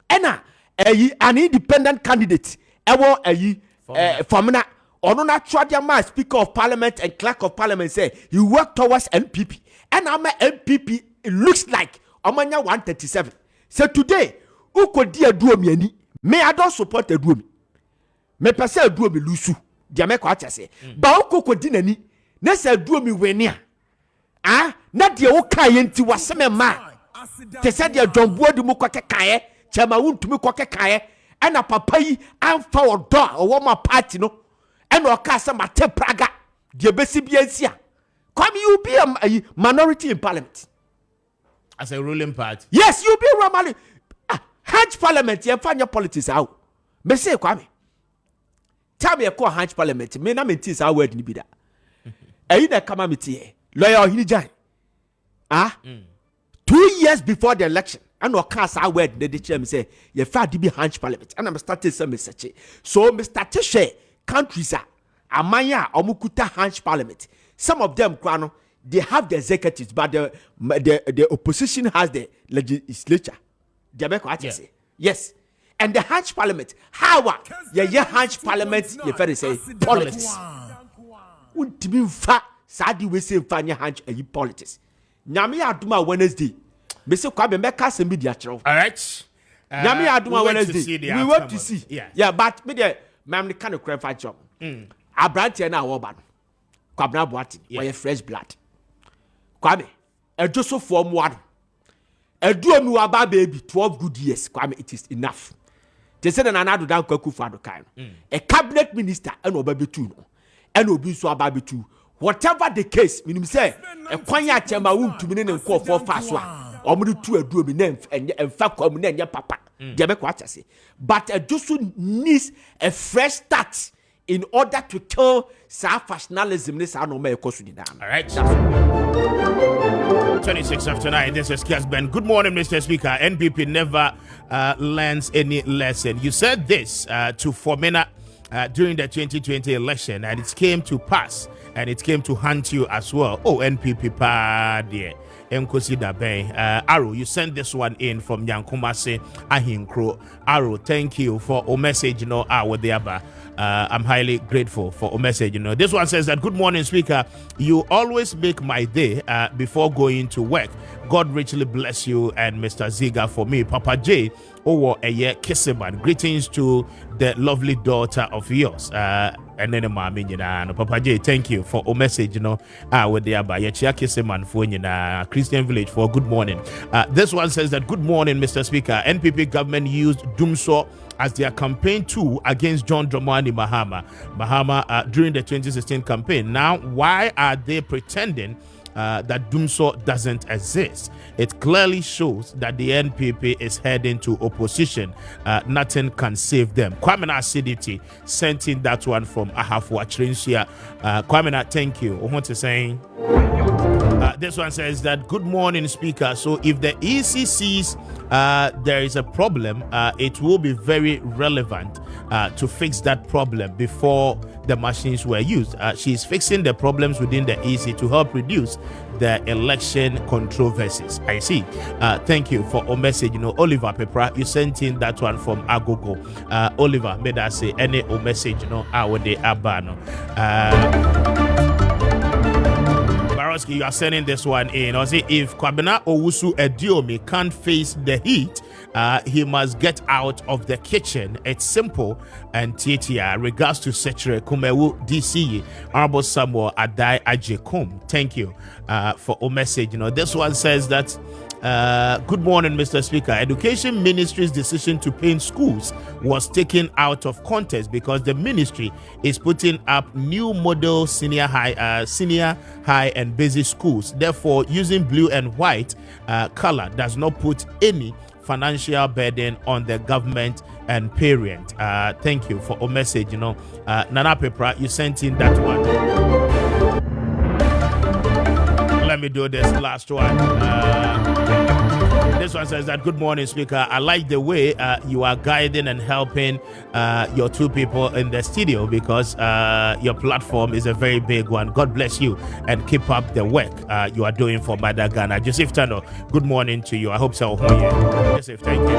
And an independent candidate, Famina, or not Tradiama, Speaker of Parliament and Clerk of Parliament say you work towards NPP. And I'm a MPP, it looks like Omanya 137. So today, who could dear do me? May I don't support the room? Me pese do me lusu. Dia me kwa say. Ba who could dinani? Nessa do me wenia. Ah, not the old kaye was some ma. They said your John Board Mukwake kaye, Chama won't to me kwake kaye, and a papai and for door or one more party no, and or casa mate praga, dear Bessie Biancia. Come you be a minority in parliament. As a ruling party. Yes, you be a minority. Hanch parliament, you find your politics out. Me say, Kwame. Tell me a call Hanch parliament, me na mentis our word ni bida. E na kama miti lawyer Hinijan. 2 years before the election, and no cast our word the chairman say, you found to be Hanch parliament. And I'm starting some message. So Mr. Tisha countries are Amaya Omukuta Hanch parliament. Some of them, Kwano, they have the executives, but the opposition has the legislature. Say. Yes. And the Hanch Parliament, how Hanch Parliament, you better say politics. Wouldn't be fat, sadly, we say Fanya Hanch and politics. Nyami Aduma Wednesday. Mr. Kwame Meka some media show. All right. Nyami Aduma Wednesday. We want to see. Yeah, but me the man kind of crap job. I brought you now, Oban. Kwabna Boati, why fresh blood. Kwame, a Joseph form one. A duo mu aba baby 12 good years. Kwame, it is enough. They said another down Kwaku for the kind. A cabinet minister and Obabi two. And Obi so Ababi two. Whatever the case, meaning say a Kwanya Chema womb to me and call for fast one. Or me two a duo name and fact come in your papa. Demek what I say. But a Josu needs a fresh start in order to kill self-nationalism. This I know may cause you down. All right. 26 after 9. This is Kessben. Good morning, Mr. Speaker. NPP never learns any lesson. You said this to Formena during the 2020 election, and it came to pass, and it came to haunt you as well. Oh, NPP pa dear. Arrow, you sent this one in from Yankumase Ahinkro. Arrow, thank you for a message. With the Abba. I'm highly grateful for a message. This one says that good morning, Speaker. You always make my day before going to work. God richly bless you and Mr. Ziga for me. Papa J, Kessben. Greetings to the lovely daughter of yours. And then Papa J, thank you for a message. With the Abba Kessben for Christian Village for good morning. This one says that good morning, Mr. Speaker. NPP government used Dumso as their campaign tool against John Dramani Mahama during the 2016 campaign. Now, why are they pretending that Dumso doesn't exist? It clearly shows that the NPP is heading to opposition. Nothing can save them. Kwame Acidity sent in that one from Ahafua Trinsia. Kwame, thank you. I want to say this one says that good morning, Speaker. So if the EC sees there is a problem, it will be very relevant to fix that problem before the machines were used. She's fixing the problems within the EC to help reduce the election controversies. I see. Thank you for a message. Oliver Pepra, you sent in that one from Agogo. Oliver made us say any message. Our day Abano. You are sending this one in. Or say if Kwabena Owusu Ediomi can't face the heat, he must get out of the kitchen. It's simple. And TTR, regards to Secretary Kumewu DC, Honorable Samuel Adai Ajekum. Thank you for a message. This one says that good morning, Mr. Speaker. Education Ministry's decision to paint schools was taken out of context because the ministry is putting up new model senior high and basic schools. Therefore, using blue and white color does not put any financial burden on the government and parent. Thank you for a message. Nana Pepra, you sent in that one. Let me do this last one. This one says that, good morning, Speaker. I like the way you are guiding and helping your two people in the studio, because your platform is a very big one. God bless you and keep up the work you are doing for Mother Ghana. Joseph Tano, good morning to you. I hope so. Joseph, thank you.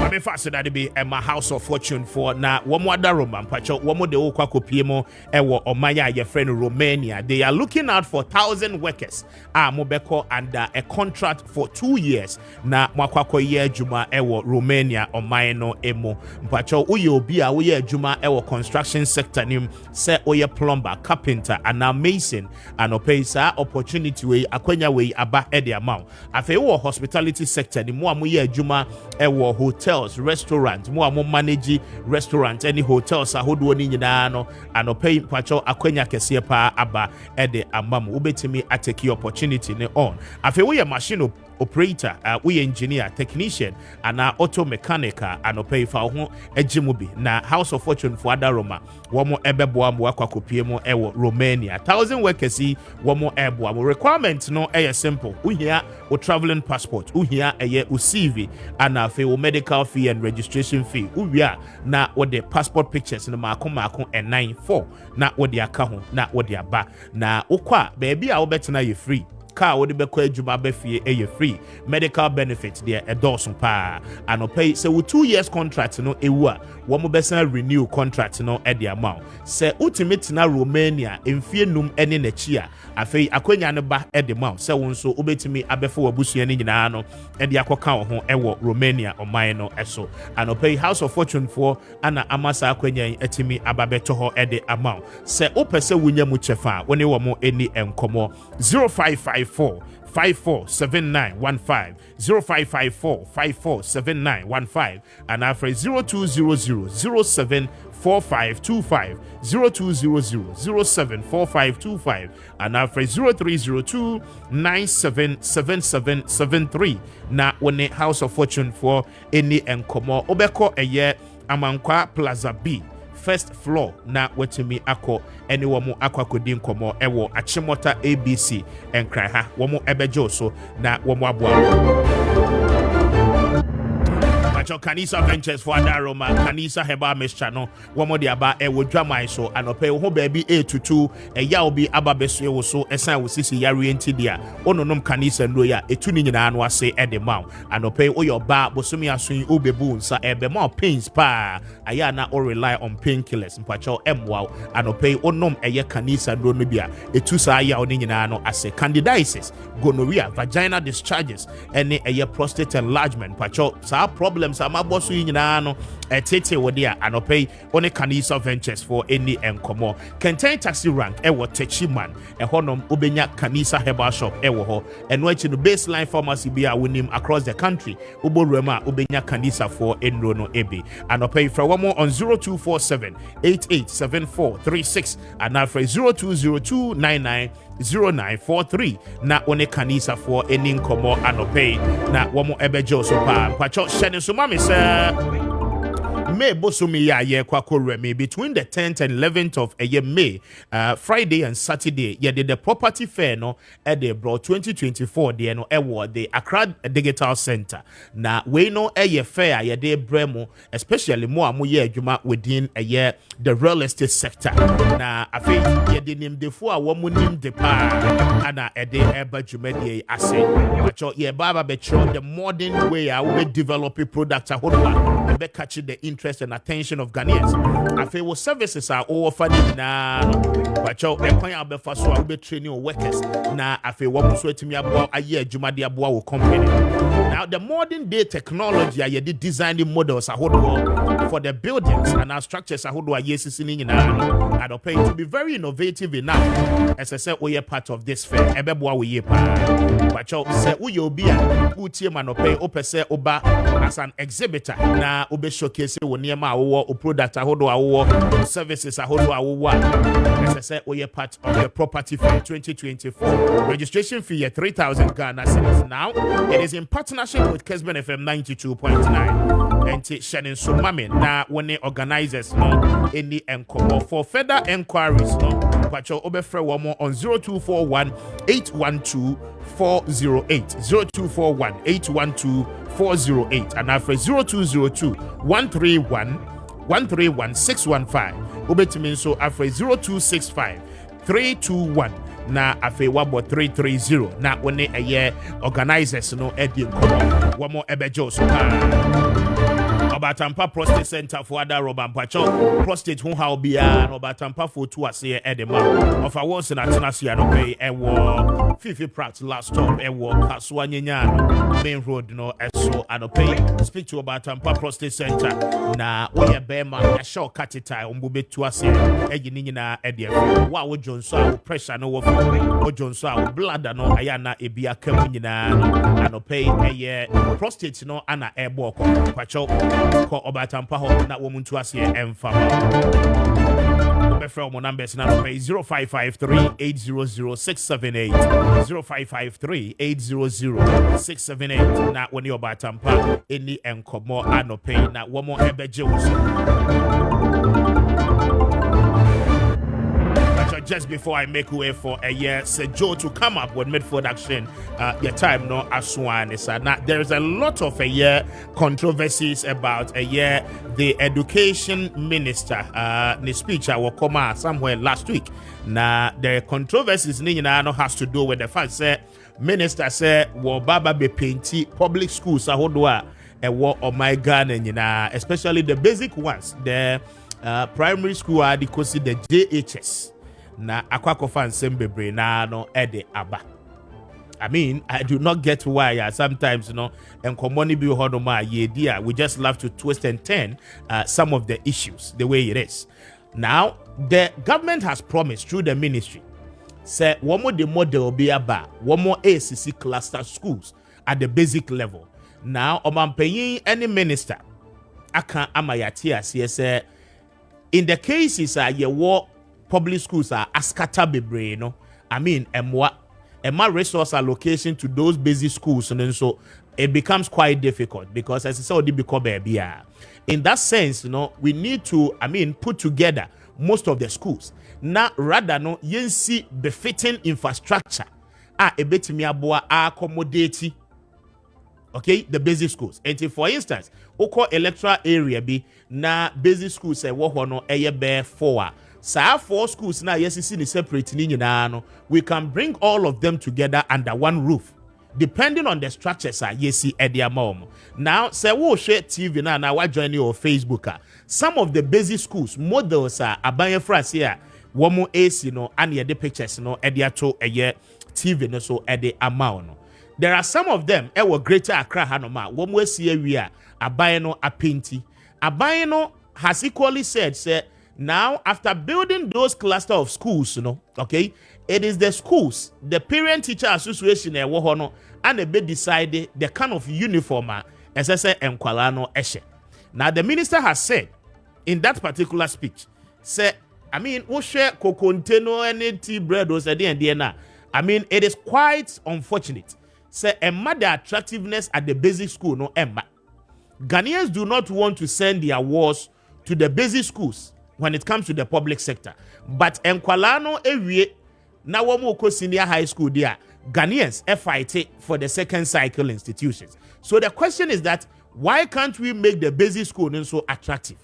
I'm faster that be my house of fortune for now. One more Roman Pacho, one more the Okwako Piemo, Ewo Omaya, your friend Romania. They are looking out for 1,000 workers. Mobeko under a contract for 2 years. Na mwakwako ye juma ewo Romania omaino emo mpacho uye obia uye juma ewo construction sector nim se uye plumber, carpenter and mason anope sa opportunity we akwenya we aba ede amount afe wo hospitality sector ni mo amuye juma ewo hotels, restaurant mo amu manage restaurant any hotels ahodo ni nyina no anope mpacho akwenya kese pa aba ede amam ubetimi ateki opportunity ne on afe wo ye machine operator, we engineer, technician, and auto mechanical, and pay for ejimubi. Na House of Fortune for Adaroma, one more ebeboa mwakwa kupiemo ewo Romania. 1,000 workers one more eboa. Requirements no simple. We here o traveling passport. We here uCV and a medical fee and registration fee. We are na what the passport pictures na mako and 94. Na what the account, na what the ba. Na ukwa baby I bet na you free. Car would be quite free medical benefits there a dozen pa and pay so 2 years contract no ewa one more renew contract no at the amount say ultimate na Romania in num any nechia afei akwenya ne ba at the amount so wonso ubetimi abefo wabusu ani nyina no e de akoka ho ewo Romania o mine no eso and pay House of Fortune for ana amasa akwenya etimi ababeto ho at the amount say opese wunya mu chefa woni wo mo eni enkomo 0554 547915 0554 547915 and after 0200 074525 0200 and after 0302 977773 na wone House of Fortune for any enkomo obeko eye Amankwa Plaza B first floor na wetimi ako ene womo akwa kodin komo ewo Achimota ABC enkran ha womo ebejo so na womo aboa Kanisa Ventures for Adaroma, Kanisa Heba Meshano, one more the aba ewo drama so anope ho baby 822 ya obi aba beso so esan wo sisi yare entidia ononom Kanisa ndoya etuni nyina no ase ede maw anope oyo ba bosomi asun obebu nsa ebe maw pains pa aya na o rely on painkillers mpacho emwa anope onom eye Kanisa ndo no bia etu sa aya oni nyina no ase candidiasis, gonorrhea, vaginal discharges ene eye prostate enlargement mpacho sa problems amaboso nyina no etete wodia anope one Kanisa Ventures for any enkomo Kenten taxi rank ewo Techiman ehonom ubenya Kanisa Herbal Shop ewo ho eno echi no baseline pharmacy bia wonim across the country uborema ubenya Kanisa for enro no ebe anope fra one more on 0247 887436 and now for 020299 0943 na one Kanisa for any nkomo anope na one more ebejo so pa pacho shene so mami sir May Bosumi ya kwako remi between the 10th and 11th of May, Friday and Saturday. Yeah, the property fair no at the bro 2024 the no award the Accra Digital Center. Na we no fair yeah de bremo especially more amuye juma within a year the real estate sector. Na I think yeah the name the four woman the pa ana a day eba jumedi ase. But yeah baba betro the modern way I will develop a product a whole be catch the interest and attention of Ghanaians. I feel services are offered na but you be first so be training workers na I feel what so etimi aboa aye adwuma de aboa wo company. Now the modern day technology are the designing models for the buildings and our structures are sitting in and pay to be very innovative enough as I said we are part of this fair ebeboa we pa but you say we obi a utie man pay opese oba as an exhibitor na obe showcase wo niema wo product ahodo services ahodo as I said we are part of the property fair 2024 registration fee 3,000 Ghana cedis. Now it is in partnership partnership with Kessben FM 92.9 and Shannon Sumami na when organizers no any encomo for further enquiries no Pacho Obefre Wamo on 0241 812 408 0241 812 408 and after 0202 131 615 Ubetimin so after 0265 321 na afe wabo 330 na wone eye organizers no edi nkomo wamo ebejo so Obatampa prostate center for other Robert Pacho prostate hu how bia no Obatampa for two ase edema of a once na tenasia no pay ewo fifi prat last stop ewo kaswa nyenya no main road no eso anope speak to Obatampa prostate center na oye bema ya show katita ombube tu ase egi nyina ede wa wo jonso a pressure no wo jonso a blood no aya na ebia kam nyina anope eye prostate no ana ebo ko Pacho ko Obatampa ho na wo muntu ase emfama Obefra mo numbers na 0553800678 0553800678 na woni Obatampa eni enkomo anope na wo mo ebeje wo just before I make way for a year, say Joe to come up with mid-forward action, your time no aswan is now. There is a lot of a year controversies about a year the education minister, the speech I will come out somewhere last week. Now the controversies no has to do with the fact that minister said wo baba be painti public schools ahodwa e wo o my Ghana especially the basic ones, the primary school are the JHS. Na akwakofa nsem bebre na no ede aba. I mean, I do not get why sometimes enkomoni bi hodoma yedia we just love to twist and turn some of the issues the way it is. Now, the government has promised through the ministry say one more the model be aba, one more ACC cluster schools at the basic level. Now, omampeyin any minister aka amayati say in the cases ye war public schools are askata bebre no. I mean, emma resource allocation to those basic schools, and then so it becomes quite difficult because as I said, it become baby. In that sense, we need to, put together most of the schools. Now, rather no, yensi befitting infrastructure. Ebetimi aboa accommodate. Okay, the basic schools. And for instance, oko electoral area be na basic schools say wo no eye be 4. So 4 schools now yes see separate no, we can bring all of them together under one roof depending on the structures yes see at their mom. Now say we share TV now what join you on Facebook some of the basic schools models are abaye france here one more AC and the pictures at their to a year TV no so at the amount. There are some of them were greater Accra Hanoma one more see we are abaye no a painty abaye no has equally said say now, after building those cluster of schools, okay, it is the schools, the parent-teacher association, and they decided the kind of uniform as I say, Nkwalano Eshe. Now, the minister has said in that particular speech, say, we share coconteno and tea bread or it is quite unfortunate. Say, the attractiveness at the basic school, no, Emma. Ghanaians do not want to send their awards to the basic schools when it comes to the public sector. But Nkwalano ewie na wamoko senior high school there, Ghanaians fight for the second cycle institutions. So the question is that why can't we make the basic school so attractive?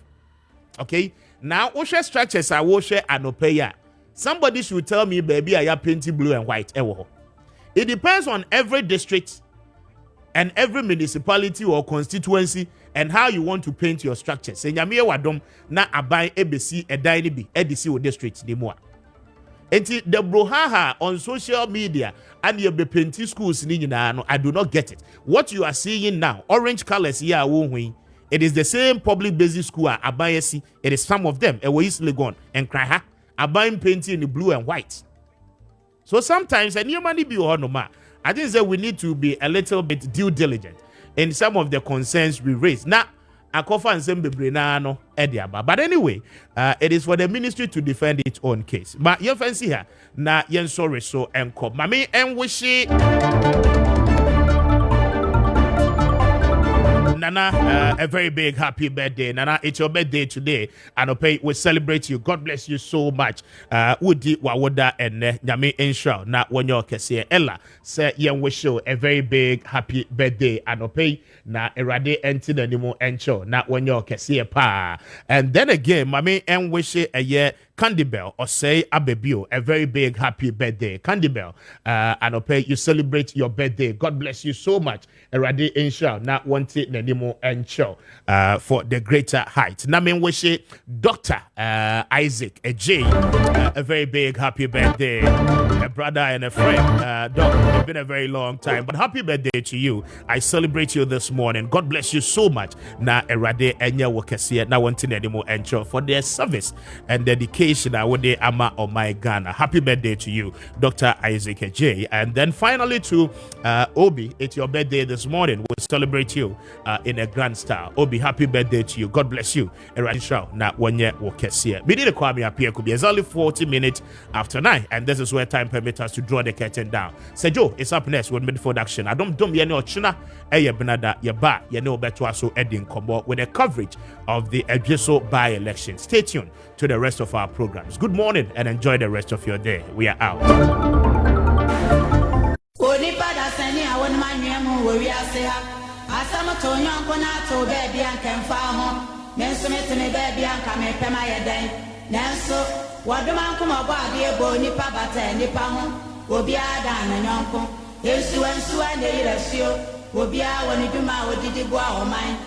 Okay, now OSHA structures are OSHA anopeya. Somebody should tell me, baby, I have painted blue and white. It depends on every district and every municipality or constituency and how you want to paint your structure. Say nyame wadom na aban ebesi edan ni bi edisi o district ni mo. Enti the brohaha on social media and your be painting schools ni nyina no, I do not get it. What you are seeing now, orange colors here won. It is the same public basic school aban esi. It is some of them. Ewo East Legon and Kraha aban painting in blue and white. So sometimes and money be honoma. I think that we need to be a little bit due diligent in some of the concerns we raise. Now, Akofa and Sembe Ediaba. But anyway, it is for the ministry to defend its own case. But you fancy here, na yen sorry so enko. Mami en wishi. Nana, a very big happy birthday. Nana, it's your birthday today. And okay, we celebrate you. God bless you so much. Woody Wawoda and Nyame Insha. Na wanyo kese Ella say yen wish you a very big happy birthday. And okay, na erade enti na nimo encho. Na wanyo kese pa. And then again, mami en wish a year Candy Bell or say Abebio, a very big happy birthday. Candy Bell, and okay, you celebrate your birthday. God bless you so much. Erade Insha, not wanting Nenimo and show for the greater height. Namin wish Dr. Isaac, a J, a very big happy birthday. A brother and a friend. Doc, it's been a very long time, but happy birthday to you. I celebrate you this morning. God bless you so much. Na Erade Enya Wokesia, na wanting Nenimo and show for their service and dedication. I would ama on my Ghana. Happy birthday to you, Dr. Isaac J. And then finally to Obi, it's your birthday this morning. We'll celebrate you in a grand style. Obi, happy birthday to you. God bless you. Na wanye wokesia. We did a Kwame Appiah Kubi. It's only 40 minutes after 9, and this is where time permits us to draw the curtain down. Sejo, it's up next with mid-production. I don't yene ochina eye benada yeba yene obetwaso edin kombo with a coverage of the Edgeso by-election. Stay tuned to the rest of our programs. Good morning and enjoy the rest of your day. We are out. Obia woni duma odidi bo a o man